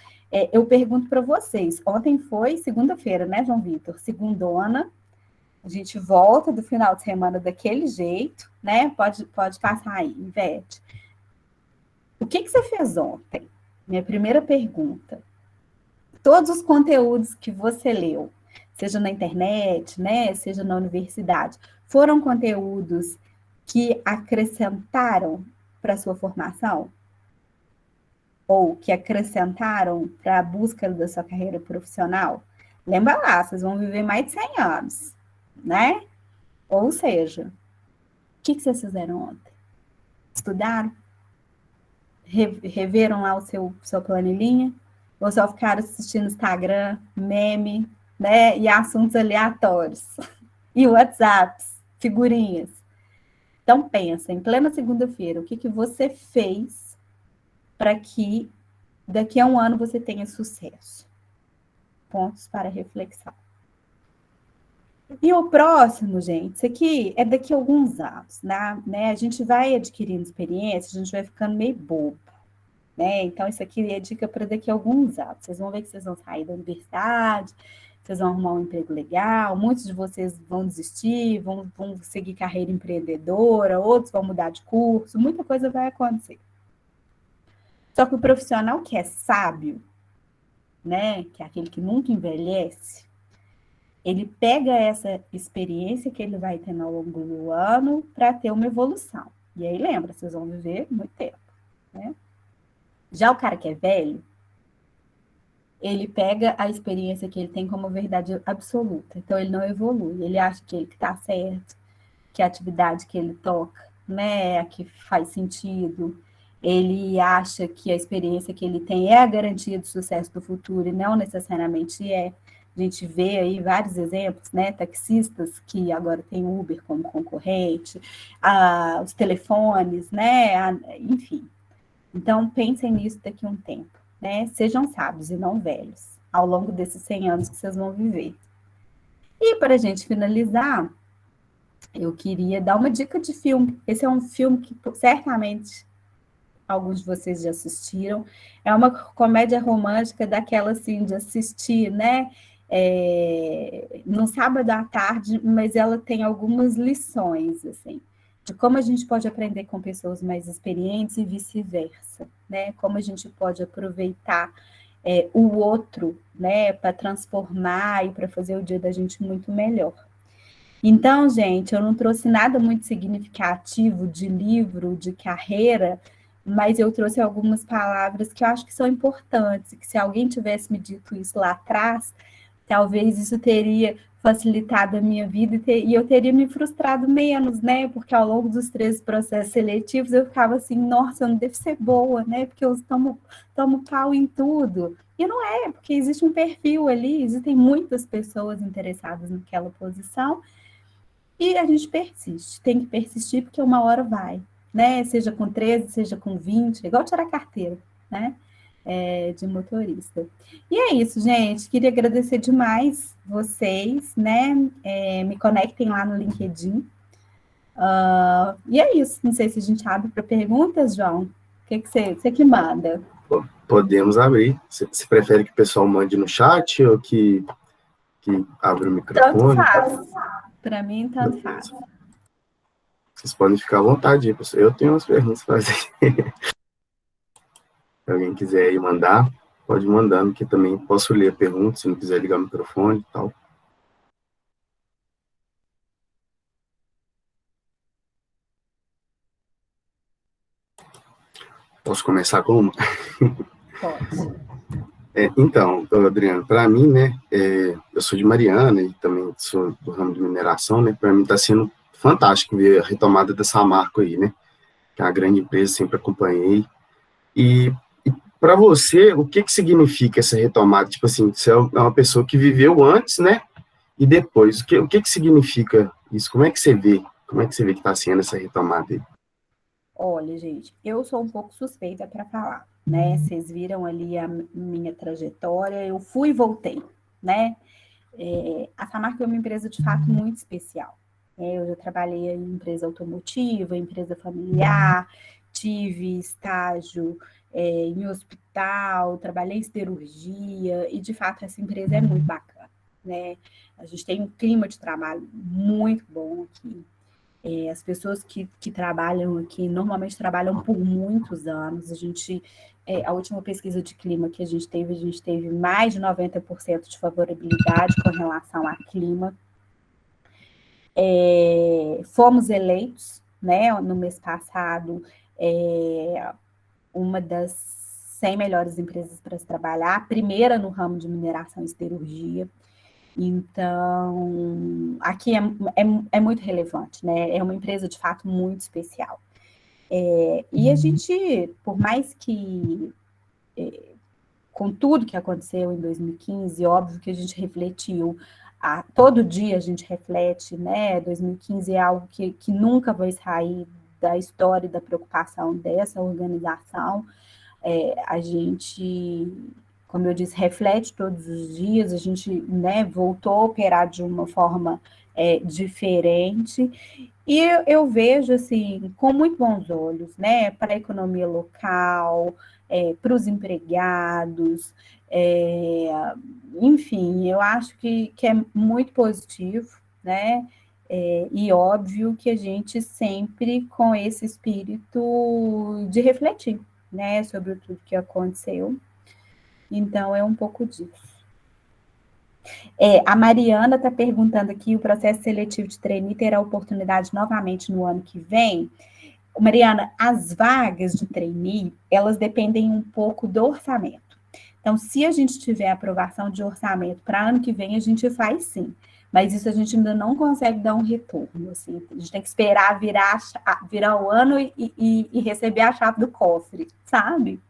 [SPEAKER 2] Eu pergunto para vocês: ontem foi segunda-feira, né, João Vitor? Segundona. A gente volta do final de semana daquele jeito, né? Pode passar aí, Ivete. O que você fez ontem? Minha primeira pergunta. Todos os conteúdos que você leu, seja na internet, né, seja na universidade, foram conteúdos que acrescentaram para a sua formação? Ou que acrescentaram para a busca da sua carreira profissional? Lembra lá, vocês vão viver mais de 100 anos, né? Ou seja, o que vocês fizeram ontem? Estudaram? Reveram lá o seu planilhinha? ou só ficaram assistindo Instagram, meme, né? E assuntos aleatórios. E WhatsApps, figurinhas. Então, pensa, em plena segunda-feira, o que você fez para que daqui a um ano você tenha sucesso? Pontos para reflexão. E o próximo, gente, isso aqui é daqui a alguns anos, né? A gente vai adquirindo experiência, a gente vai ficando meio bobo, né? Então, isso aqui é dica para daqui a alguns anos. Vocês vão ver que vocês vão sair da universidade, vocês vão arrumar um emprego legal, muitos de vocês vão desistir, vão seguir carreira empreendedora, outros vão mudar de curso, muita coisa vai acontecer. Só que o profissional que é sábio, né, que é aquele que nunca envelhece, ele pega essa experiência que ele vai ter ao longo do ano para ter uma evolução. E aí, lembra, vocês vão viver muito tempo, né? Já o cara que é velho, ele pega a experiência que ele tem como verdade absoluta. Então, ele não evolui. Ele acha que ele está certo, que a atividade que ele toca, né, é a que faz sentido. Ele acha que a experiência que ele tem é a garantia do sucesso do futuro, e não necessariamente é. A gente vê aí vários exemplos, né? Taxistas que agora tem Uber como concorrente, os telefones, né? Enfim. Então, pensem nisso daqui a um tempo, né? Sejam sábios e não velhos, ao longo desses 100 anos que vocês vão viver. E para a gente finalizar, eu queria dar uma dica de filme. Esse é um filme que certamente alguns de vocês já assistiram. É uma comédia romântica daquela assim de assistir, né? No sábado à tarde, mas ela tem algumas lições, assim, de como a gente pode aprender com pessoas mais experientes e vice-versa, né? Como a gente pode aproveitar o outro, né, para transformar e para fazer o dia da gente muito melhor. Então, gente, eu não trouxe nada muito significativo de livro, de carreira, mas eu trouxe algumas palavras que eu acho que são importantes, que se alguém tivesse me dito isso lá atrás, talvez isso teria facilitado a minha vida e eu teria me frustrado menos, né? Porque ao longo dos 13 processos seletivos eu ficava assim, nossa, eu não devo ser boa, né? Porque eu tomo pau em tudo. E não é, porque existe um perfil ali, existem muitas pessoas interessadas naquela posição, e a gente persiste, tem que persistir porque uma hora vai, né? Seja com 13, seja com 20, igual tirar carteira, né? De motorista. E é isso, gente. Queria agradecer demais vocês, né? Me conectem lá no LinkedIn. E é isso. Não sei se a gente abre para perguntas, João. O que você que manda?
[SPEAKER 1] Podemos abrir. Você prefere que o pessoal mande no chat ou que abra o microfone?
[SPEAKER 2] Tanto faz. Para mim, tanto faz.
[SPEAKER 1] Vocês podem ficar à vontade, pessoal. Eu tenho umas perguntas para fazer. Se alguém quiser ir mandar, pode ir mandando, que também posso ler a pergunta, se não quiser ligar o microfone e tal. Posso começar com uma?
[SPEAKER 2] Pode.
[SPEAKER 1] Então, Adriano, para mim, né, eu sou de Mariana e também sou do ramo de mineração, né, para mim está sendo fantástico ver a retomada da Samarco aí, né, que é uma grande empresa, sempre acompanhei. E para você, o que significa essa retomada? Tipo assim, você é uma pessoa que viveu antes, né, e depois. O que significa isso? Como é que você vê? Como é que você vê que está sendo essa retomada aí?
[SPEAKER 2] Olha, gente, eu sou um pouco suspeita para falar, né? Vocês viram ali a minha trajetória, eu fui e voltei, né? A Samarco é uma empresa de fato muito especial. Eu já trabalhei em empresa automotiva, empresa familiar, tive estágio em hospital, trabalhei em siderurgia, e de fato essa empresa é muito bacana, né? A gente tem um clima de trabalho muito bom aqui. As pessoas que trabalham aqui normalmente trabalham por muitos anos. A última pesquisa de clima que a gente teve mais de 90% de favorabilidade com relação a clima. Fomos eleitos, né, no mês passado, uma das 100 melhores empresas para se trabalhar, a primeira no ramo de mineração e siderurgia. Então, aqui é muito relevante, né? É uma empresa, de fato, muito especial. E a gente, por mais que com tudo que aconteceu em 2015, óbvio que a gente refletiu, todo dia a gente reflete, né? 2015 é algo que nunca vai sair da história e da preocupação dessa organização. A gente, como eu disse, reflete todos os dias, a gente, né, voltou a operar de uma forma diferente, e eu vejo, assim, com muito bons olhos, né, para a economia local, para os empregados, enfim, eu acho que é muito positivo, né, e óbvio que a gente sempre com esse espírito de refletir, né, sobre tudo que aconteceu. Então, é um pouco disso. A Mariana está perguntando aqui, o processo seletivo de trainee terá oportunidade novamente no ano que vem? Mariana, as vagas de trainee, elas dependem um pouco do orçamento. Então, se a gente tiver aprovação de orçamento para ano que vem, a gente faz sim. Mas isso a gente ainda não consegue dar um retorno. Assim, a gente tem que esperar virar o ano e receber a chave do cofre, sabe?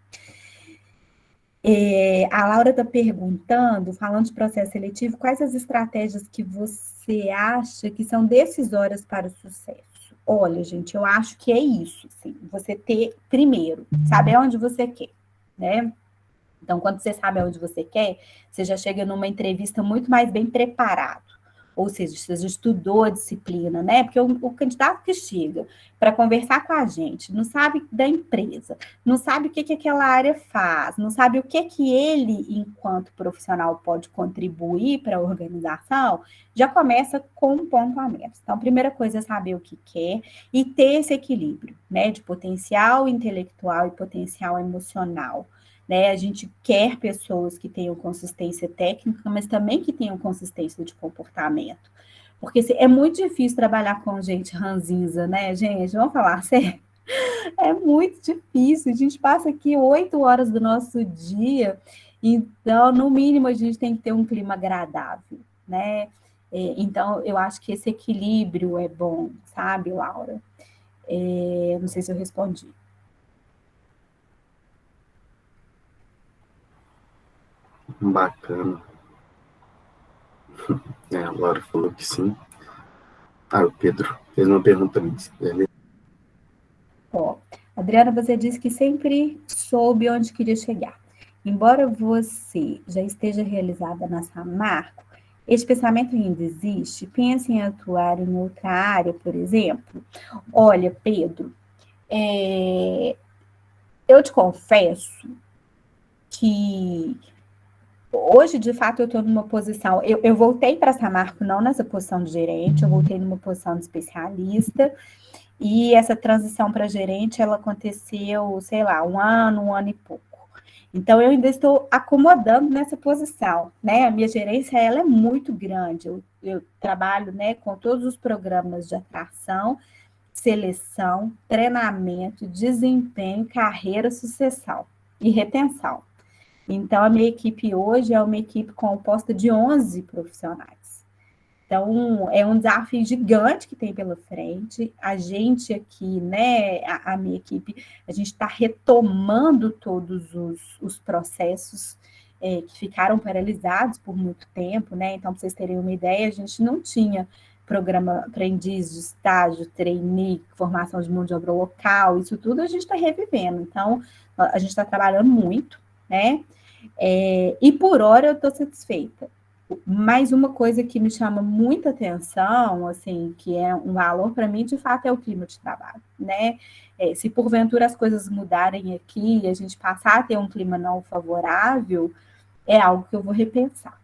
[SPEAKER 2] A Laura está perguntando, falando de processo seletivo, quais as estratégias que você acha que são decisórias para o sucesso? Olha, gente, eu acho que é isso, sim. Você ter, primeiro, saber onde você quer, né? Então, quando você sabe onde você quer, você já chega numa entrevista muito mais bem preparado. Ou seja, você já estudou a disciplina, né? Porque o candidato que chega para conversar com a gente não sabe da empresa, não sabe o que aquela área faz, não sabe o que ele, enquanto profissional, pode contribuir para a organização, já começa com um ponto a menos. Então, a primeira coisa é saber o que quer e ter esse equilíbrio, né? De potencial intelectual e potencial emocional. Né? A gente quer pessoas que tenham consistência técnica, mas também que tenham consistência de comportamento. Porque é muito difícil trabalhar com gente ranzinza, né, gente? Vamos falar sério? É muito difícil. A gente passa aqui 8 horas do nosso dia, então, no mínimo, a gente tem que ter um clima agradável, né? Então, eu acho que esse equilíbrio é bom, sabe, Laura? Não sei se eu respondi.
[SPEAKER 1] Bacana. A Laura falou que sim. O Pedro fez uma pergunta também.
[SPEAKER 2] Adriana, você disse que sempre soube onde queria chegar. Embora você já esteja realizada na Samarco, esse pensamento ainda existe? Pensa em atuar em outra área, por exemplo? Olha, Pedro, eu te confesso que hoje, de fato, eu estou numa posição... Eu voltei para a Samarco não nessa posição de gerente, eu voltei numa posição de especialista, e essa transição para gerente, ela aconteceu, sei lá, um ano e pouco. Então, eu ainda estou acomodando nessa posição, né? A minha gerência, ela é muito grande. Eu trabalho, né, com todos os programas de atração, seleção, treinamento, desempenho, carreira, sucessão e retenção. Então, a minha equipe hoje é uma equipe composta de 11 profissionais. Então, é um desafio gigante que tem pela frente. A gente aqui, né, a minha equipe, a gente está retomando todos os processos que ficaram paralisados por muito tempo, né? Então, para vocês terem uma ideia, a gente não tinha programa aprendiz de estágio, trainee, formação de mão de obra local, isso tudo a gente está revivendo. Então, a gente está trabalhando muito, né? E por hora eu estou satisfeita. Mas uma coisa que me chama muita atenção, assim, que é um valor para mim, de fato, é o clima de trabalho, né? Se porventura as coisas mudarem aqui e a gente passar a ter um clima não favorável, é algo que eu vou repensar,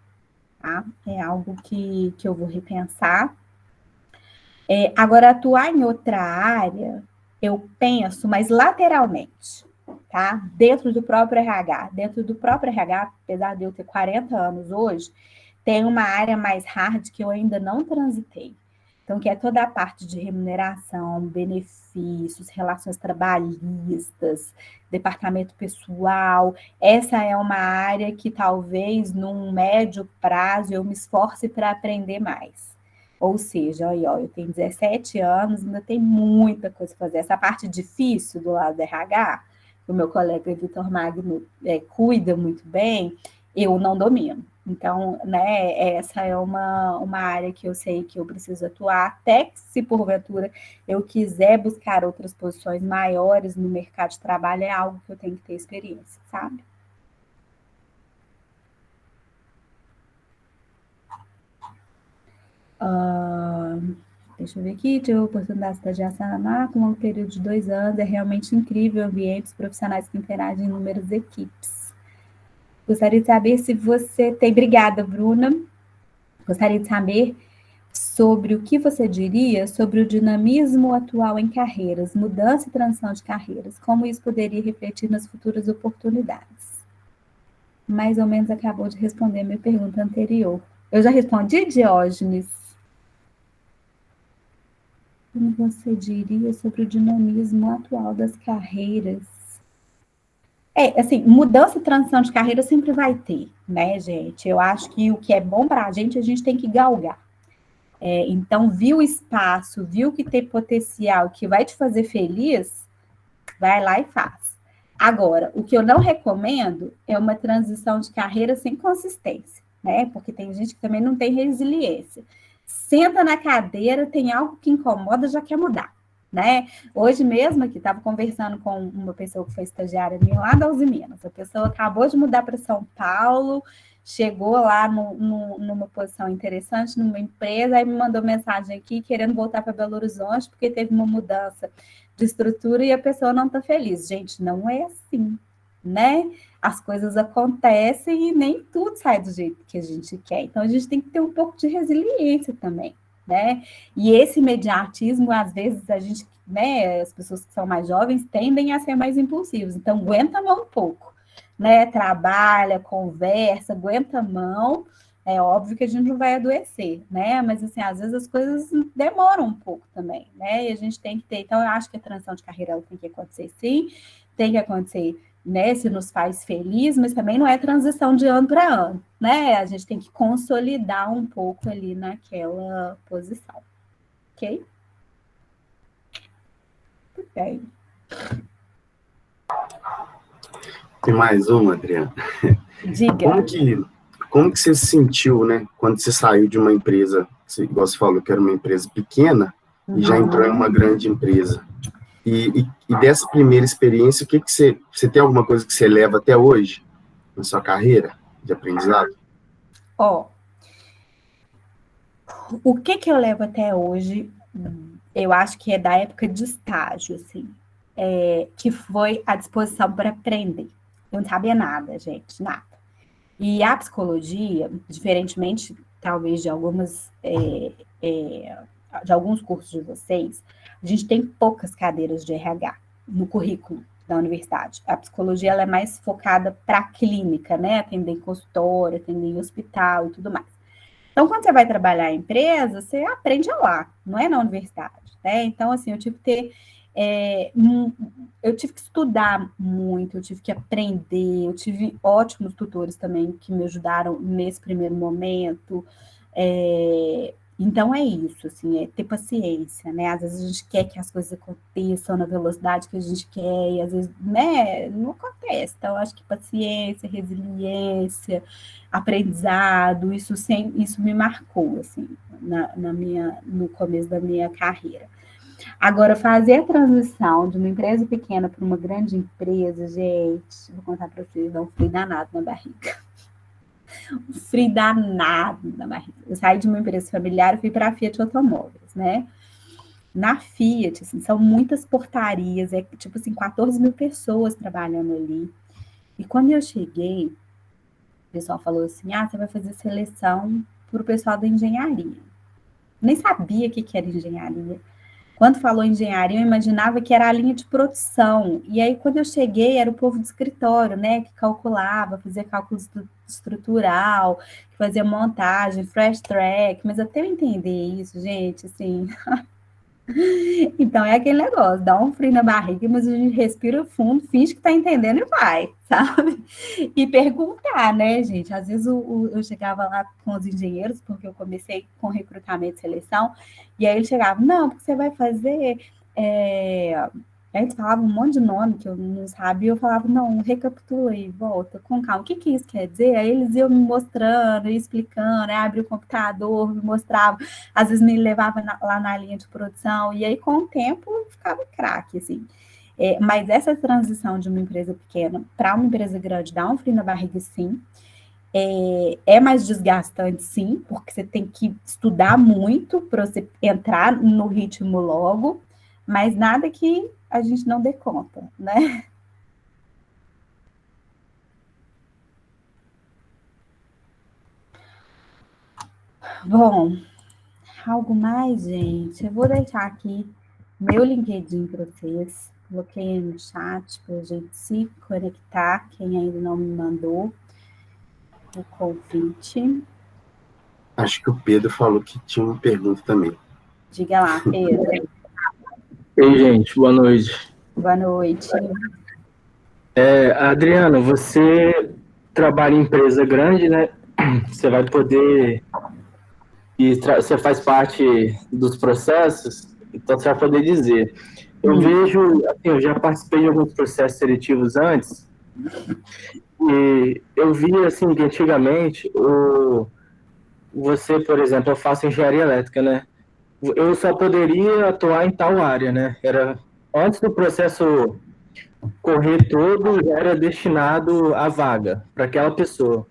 [SPEAKER 2] tá? É algo que eu vou repensar. Agora, atuar em outra área, eu penso, mas lateralmente, tá? Dentro do próprio RH. Dentro do próprio RH, apesar de eu ter 40 anos hoje, tem uma área mais hard que eu ainda não transitei. Então, que é toda a parte de remuneração, benefícios, relações trabalhistas, departamento pessoal. Essa é uma área que talvez num médio prazo eu me esforce para aprender mais. Ou seja, eu tenho 17 anos, ainda tem muita coisa a fazer. Essa parte difícil do lado do RH, o meu colega Vitor Magno cuida muito bem, eu não domino. Então, né, essa é uma área que eu sei que eu preciso atuar, até que se porventura eu quiser buscar outras posições maiores no mercado de trabalho, é algo que eu tenho que ter experiência, sabe? Deixa eu ver aqui, tive a oportunidade de estagiar na marca, um longo período de 2 anos, é realmente incrível o ambiente, os profissionais que interagem em inúmeras equipes. Gostaria de saber se você tem... Obrigada, Bruna. Gostaria de saber sobre o que você diria sobre o dinamismo atual em carreiras, mudança e transição de carreiras, como isso poderia refletir nas futuras oportunidades. Mais ou menos acabou de responder a minha pergunta anterior. Eu já respondi, Diógenes? Como você diria sobre o dinamismo atual das carreiras? Assim, mudança e transição de carreira sempre vai ter, né, gente? Eu acho que o que é bom para a gente tem que galgar. Então, viu o espaço, viu que tem potencial, que vai te fazer feliz, vai lá e faz. Agora, o que eu não recomendo é uma transição de carreira sem consistência, né? Porque tem gente que também não tem resiliência. Senta na cadeira, tem algo que incomoda, já quer mudar, né? Hoje mesmo aqui, estava conversando com uma pessoa que foi estagiária minha lá da Uzi Minas. A pessoa acabou de mudar para São Paulo, chegou lá numa posição interessante, numa empresa, aí me mandou mensagem aqui querendo voltar para Belo Horizonte, porque teve uma mudança de estrutura e a pessoa não está feliz. Gente, não é assim, né? As coisas acontecem e nem tudo sai do jeito que a gente quer. Então, a gente tem que ter um pouco de resiliência também, né? E esse imediatismo, às vezes, a gente, né, as pessoas que são mais jovens tendem a ser mais impulsivos. Então, aguenta a mão um pouco, né? Trabalha, conversa, aguenta a mão. É óbvio que a gente não vai adoecer, né? Mas, assim, às vezes as coisas demoram um pouco também, né? E a gente tem que ter... Então, eu acho que a transição de carreira ela tem que acontecer, sim. Tem que acontecer, né? Se nos faz feliz, mas também não é transição de ano para ano, né? A gente tem que consolidar um pouco ali naquela posição. Ok? Muito bem.
[SPEAKER 1] Tem mais uma, Adriana.
[SPEAKER 2] Diga.
[SPEAKER 1] Como que você se sentiu, né, quando você saiu de uma empresa, igual você falou que era uma empresa pequena, e já entrou em uma grande empresa? E dessa primeira experiência, o que você tem alguma coisa que você leva até hoje na sua carreira de aprendizado?
[SPEAKER 2] O que eu levo até hoje, eu acho que é da época de estágio, assim, que foi a disposição para aprender. Eu não sabia nada, gente, nada. E a psicologia, diferentemente, talvez, de alguns cursos de vocês, a gente tem poucas cadeiras de RH no currículo da universidade. A psicologia ela é mais focada para a clínica, né? Atender em consultório, atender em hospital e tudo mais. Então, quando você vai trabalhar em empresa, você aprende lá, não é na universidade, né? Então, assim, eu tive que ter... eu tive que estudar muito, eu tive que aprender, eu tive ótimos tutores também que me ajudaram nesse primeiro momento. Então, é isso, assim, é ter paciência, né? Às vezes a gente quer que as coisas aconteçam na velocidade que a gente quer, e às vezes, né, não acontece. Então, eu acho que paciência, resiliência, aprendizado, isso me marcou, assim, no começo da minha carreira. Agora, fazer a transição de uma empresa pequena para uma grande empresa, gente, vou contar para vocês, dá um frio danado na barriga. Um frio danado na barriga. Eu saí de uma empresa familiar e fui para a Fiat Automóveis, né? Na Fiat, assim, são muitas portarias, tipo assim, 14 mil pessoas trabalhando ali. E quando eu cheguei, o pessoal falou assim, você vai fazer seleção para o pessoal da engenharia. Nem sabia o que era engenharia. Quando falou engenharia, eu imaginava que era a linha de produção. E aí, quando eu cheguei, era o povo do escritório, né? Que calculava, fazia cálculo estrutural, que fazia montagem, fast track. Mas até eu entender isso, gente, assim... Então, é aquele negócio, dá um frio na barriga, mas a gente respira fundo, finge que tá entendendo e vai, sabe? E perguntar, né, gente? Às vezes eu chegava lá com os engenheiros, porque eu comecei com recrutamento e seleção, e aí ele chegava, não, porque você vai fazer Aí eles falavam um monte de nome que eu não sabia, eu falava, não, recapitula aí, volta, com calma, o que que isso quer dizer? Aí eles iam me mostrando, explicando, aí abria o computador, me mostrava, às vezes me levava lá na linha de produção, e aí com o tempo eu ficava craque, assim. Mas essa transição de uma empresa pequena para uma empresa grande dá um frio na barriga, sim. É mais desgastante, sim, porque você tem que estudar muito para você entrar no ritmo logo, mas nada que a gente não dê conta, né? Bom, algo mais, gente? Eu vou deixar aqui meu LinkedIn para vocês. Coloquei no chat para a gente se conectar, quem ainda não me mandou o convite.
[SPEAKER 1] Acho que o Pedro falou que tinha uma pergunta também.
[SPEAKER 2] Diga lá, Pedro.
[SPEAKER 4] Ei, gente, boa noite.
[SPEAKER 2] Boa noite.
[SPEAKER 4] Adriana, você trabalha em empresa grande, né? Você vai poder... você faz parte dos processos, então você vai poder dizer. Eu vejo, assim, eu já participei de alguns processos seletivos antes, e eu vi, assim, que antigamente, você, por exemplo, eu faço engenharia elétrica, né? Eu só poderia atuar em tal área, né? Era antes do processo correr todo, já era destinado à vaga para aquela pessoa.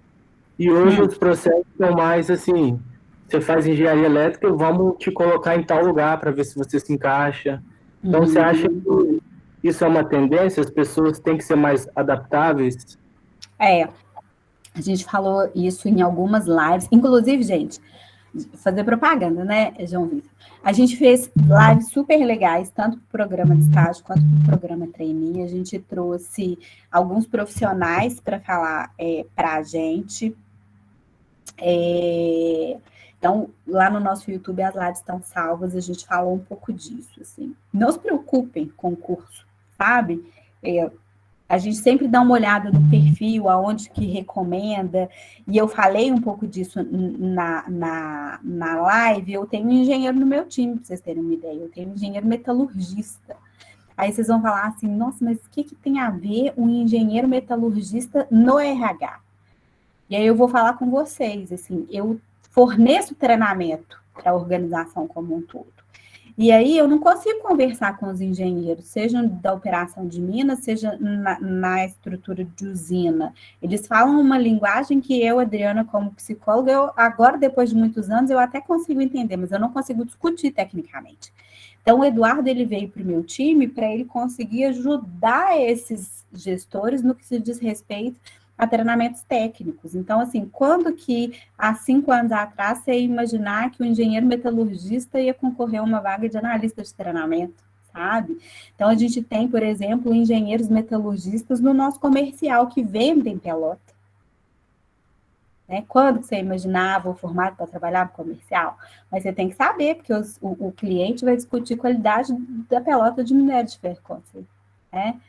[SPEAKER 4] E hoje os processos são mais assim, você faz engenharia elétrica, vamos te colocar em tal lugar para ver se você se encaixa. Então, você acha que isso é uma tendência? As pessoas têm que ser mais adaptáveis?
[SPEAKER 2] A gente falou isso em algumas lives, inclusive, gente, fazer propaganda, né, João Vitor? A gente fez lives super legais, tanto para o programa de estágio quanto para o programa trainee. A gente trouxe alguns profissionais para falar para a gente. Então, lá no nosso YouTube, as lives estão salvas, a gente falou um pouco disso, assim. Não se preocupem com o curso, sabe? A gente sempre dá uma olhada no perfil, aonde que recomenda, e eu falei um pouco disso na live. Eu tenho um engenheiro no meu time, para vocês terem uma ideia, eu tenho um engenheiro metalurgista. Aí vocês vão falar assim, nossa, mas o que tem a ver um engenheiro metalurgista no RH? E aí eu vou falar com vocês, assim, eu forneço treinamento para a organização como um todo. E aí eu não consigo conversar com os engenheiros, seja da operação de Minas, seja na estrutura de usina. Eles falam uma linguagem que eu, Adriana, como psicóloga, agora, depois de muitos anos, eu até consigo entender, mas eu não consigo discutir tecnicamente. Então, o Eduardo, ele veio para o meu time para ele conseguir ajudar esses gestores no que se diz respeito a treinamentos técnicos. Então, assim, quando que há 5 anos atrás você ia imaginar que o engenheiro metalurgista ia concorrer a uma vaga de analista de treinamento, sabe? Então, a gente tem, por exemplo, engenheiros metalurgistas no nosso comercial que vendem pelota. Né? Quando você imaginava o formato para trabalhar no comercial? Mas você tem que saber, porque o cliente vai discutir a qualidade da pelota de minério de ferro, né?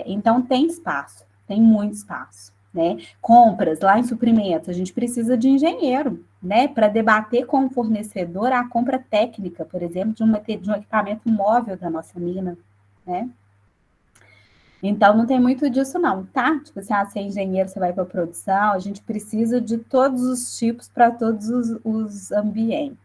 [SPEAKER 2] Então, tem espaço. Tem muito espaço, né? Compras, lá em suprimentos, a gente precisa de engenheiro, né? Para debater com o fornecedor a compra técnica, por exemplo, de um equipamento móvel da nossa mina, né? Então, não tem muito disso não, tá? Tipo, se você é engenheiro, você vai para a produção, a gente precisa de todos os tipos para todos os ambientes.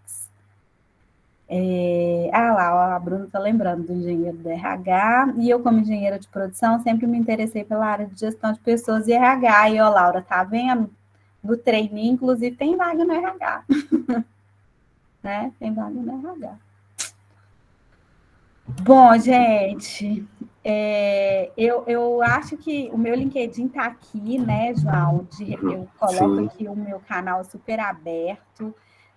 [SPEAKER 2] Lá, a Bruna está lembrando do engenheiro do RH, e eu, como engenheira de produção, sempre me interessei pela área de gestão de pessoas e RH. E, Laura, tá vendo? No trainee, inclusive, tem vaga no RH. Né? Tem vaga no RH. Bom, gente, eu acho que o meu LinkedIn está aqui, né, João? Eu coloco aqui o meu canal super aberto.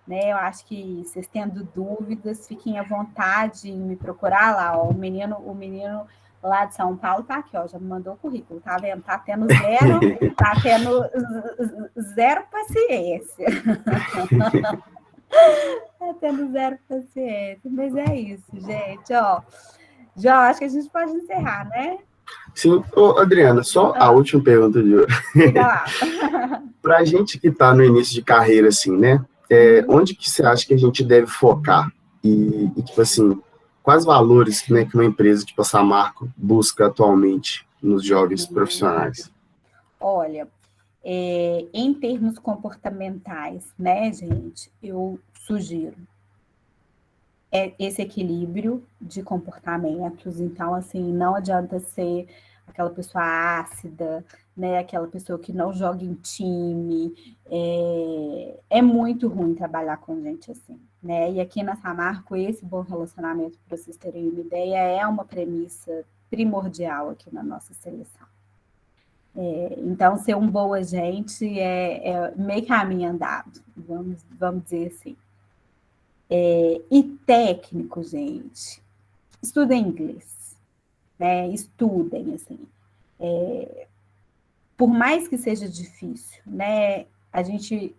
[SPEAKER 2] Né, eu acho que vocês tendo dúvidas, fiquem à vontade em me procurar lá. Ó, o menino lá de São Paulo tá aqui, ó, já me mandou o currículo, tá vendo? Tá tendo zero paciência. Tá tendo zero paciência, mas é isso, gente, ó. Já acho que a gente pode encerrar, né?
[SPEAKER 1] Sim. Adriana, só a última pergunta de hoje. Para a gente que está no início de carreira, assim, né? Onde que você acha que a gente deve focar? E tipo assim, quais valores, né, que uma empresa tipo a Samarco busca atualmente nos jovens profissionais?
[SPEAKER 2] Olha, em termos comportamentais, né, gente, eu sugiro esse equilíbrio de comportamentos. Então, assim, não adianta ser aquela pessoa ácida, né, aquela pessoa que não joga em time. É muito ruim trabalhar com gente assim, né? E aqui na Samarco, esse bom relacionamento, para vocês terem uma ideia, é uma premissa primordial aqui na nossa seleção. Então, ser um bom agente é meio caminho andado, vamos dizer assim. E técnico, gente, estudem inglês, né? Estudem, assim. Por mais que seja difícil, né? A gente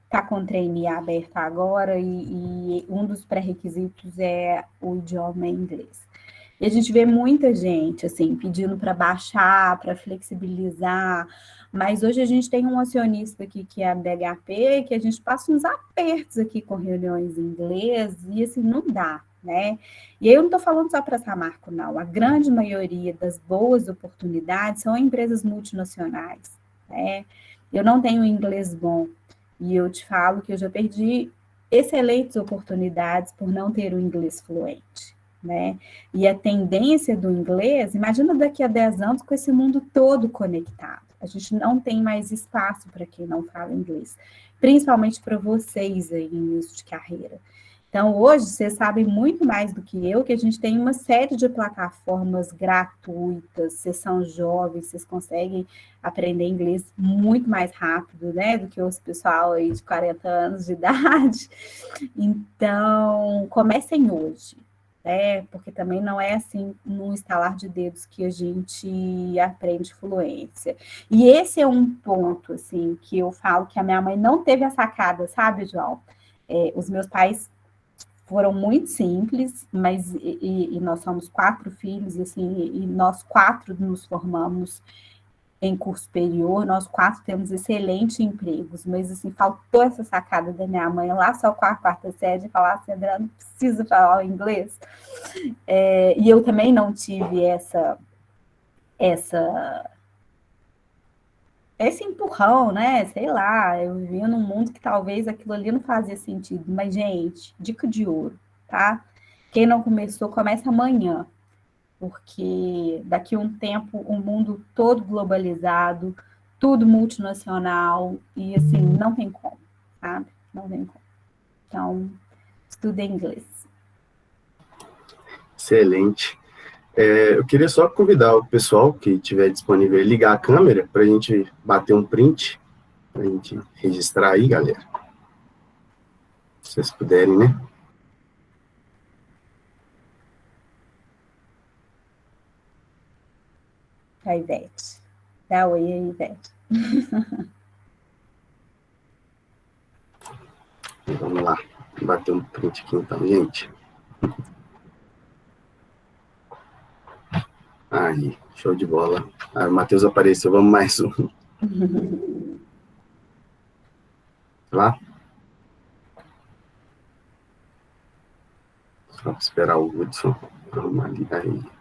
[SPEAKER 2] está com o trainee aberto agora e um dos pré-requisitos é o idioma inglês. E a gente vê muita gente, assim, pedindo para baixar, para flexibilizar, mas hoje a gente tem um acionista aqui, que é a BHP, que a gente passa uns apertos aqui com reuniões em inglês, e assim, não dá, né? E aí eu não estou falando só para Samarco, não. A grande maioria das boas oportunidades são empresas multinacionais, né? Eu não tenho inglês bom, e eu te falo que eu já perdi excelentes oportunidades por não ter o inglês fluente, né? E a tendência do inglês, imagina daqui a 10 anos com esse mundo todo conectado. A gente não tem mais espaço para quem não fala inglês, principalmente para vocês aí em início de carreira. Então, hoje, vocês sabem muito mais do que eu, que a gente tem uma série de plataformas gratuitas, vocês são jovens, vocês conseguem aprender inglês muito mais rápido, né, do que os pessoal aí de 40 anos de idade. Então, comecem hoje, né, porque também não é assim, num estalar de dedos que a gente aprende fluência. E esse é um ponto, assim, que eu falo que a minha mãe não teve a sacada, sabe, João? Os meus pais foram muito simples, mas e nós somos 4 filhos, assim, e nós 4 nos formamos em curso superior, nós 4 temos excelentes empregos, mas assim, faltou essa sacada da minha mãe lá só com a 4ª série de falar assim, André, não precisa falar o inglês. E eu também não tive esse empurrão, né? Sei lá, eu vivia num mundo que talvez aquilo ali não fazia sentido. Mas, gente, dica de ouro, tá? Quem não começou, começa amanhã. Porque daqui a um tempo, o mundo todo globalizado, tudo multinacional, e assim, não tem como, sabe? Não tem como. Então, estude inglês.
[SPEAKER 1] Excelente. Eu queria só convidar o pessoal que estiver disponível a ligar a câmera para a gente bater um print, para a gente registrar aí, galera. Se vocês puderem, né?
[SPEAKER 2] A Ivete. Dá oi aí, Ivete.
[SPEAKER 1] Vamos lá, bater um print aqui então, gente. Aí, show de bola. O Matheus apareceu, vamos mais um. Lá? Só esperar o Hudson. Vamos ali, aí.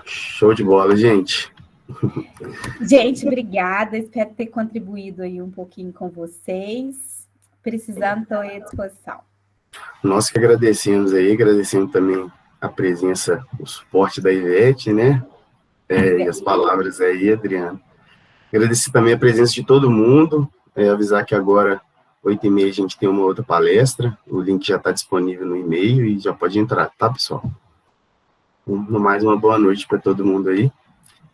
[SPEAKER 1] Show de bola, gente.
[SPEAKER 2] Gente, obrigada. Espero ter contribuído aí um pouquinho com vocês. Precisando, estou aí à disposição.
[SPEAKER 1] Nós que agradecemos aí, agradecemos também a presença, o suporte da Ivete, né? E as palavras aí, Adriana. Agradecer também a presença de todo mundo, avisar que agora, 8h30, a gente tem uma outra palestra, o link já está disponível no e-mail e já pode entrar, tá, pessoal? No mais, uma boa noite para todo mundo aí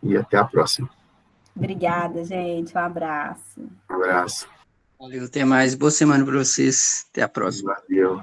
[SPEAKER 1] e até a próxima.
[SPEAKER 2] Obrigada, gente. Um abraço.
[SPEAKER 1] Um abraço.
[SPEAKER 5] Valeu, até mais. Boa semana para vocês. Até a próxima.
[SPEAKER 1] Valeu.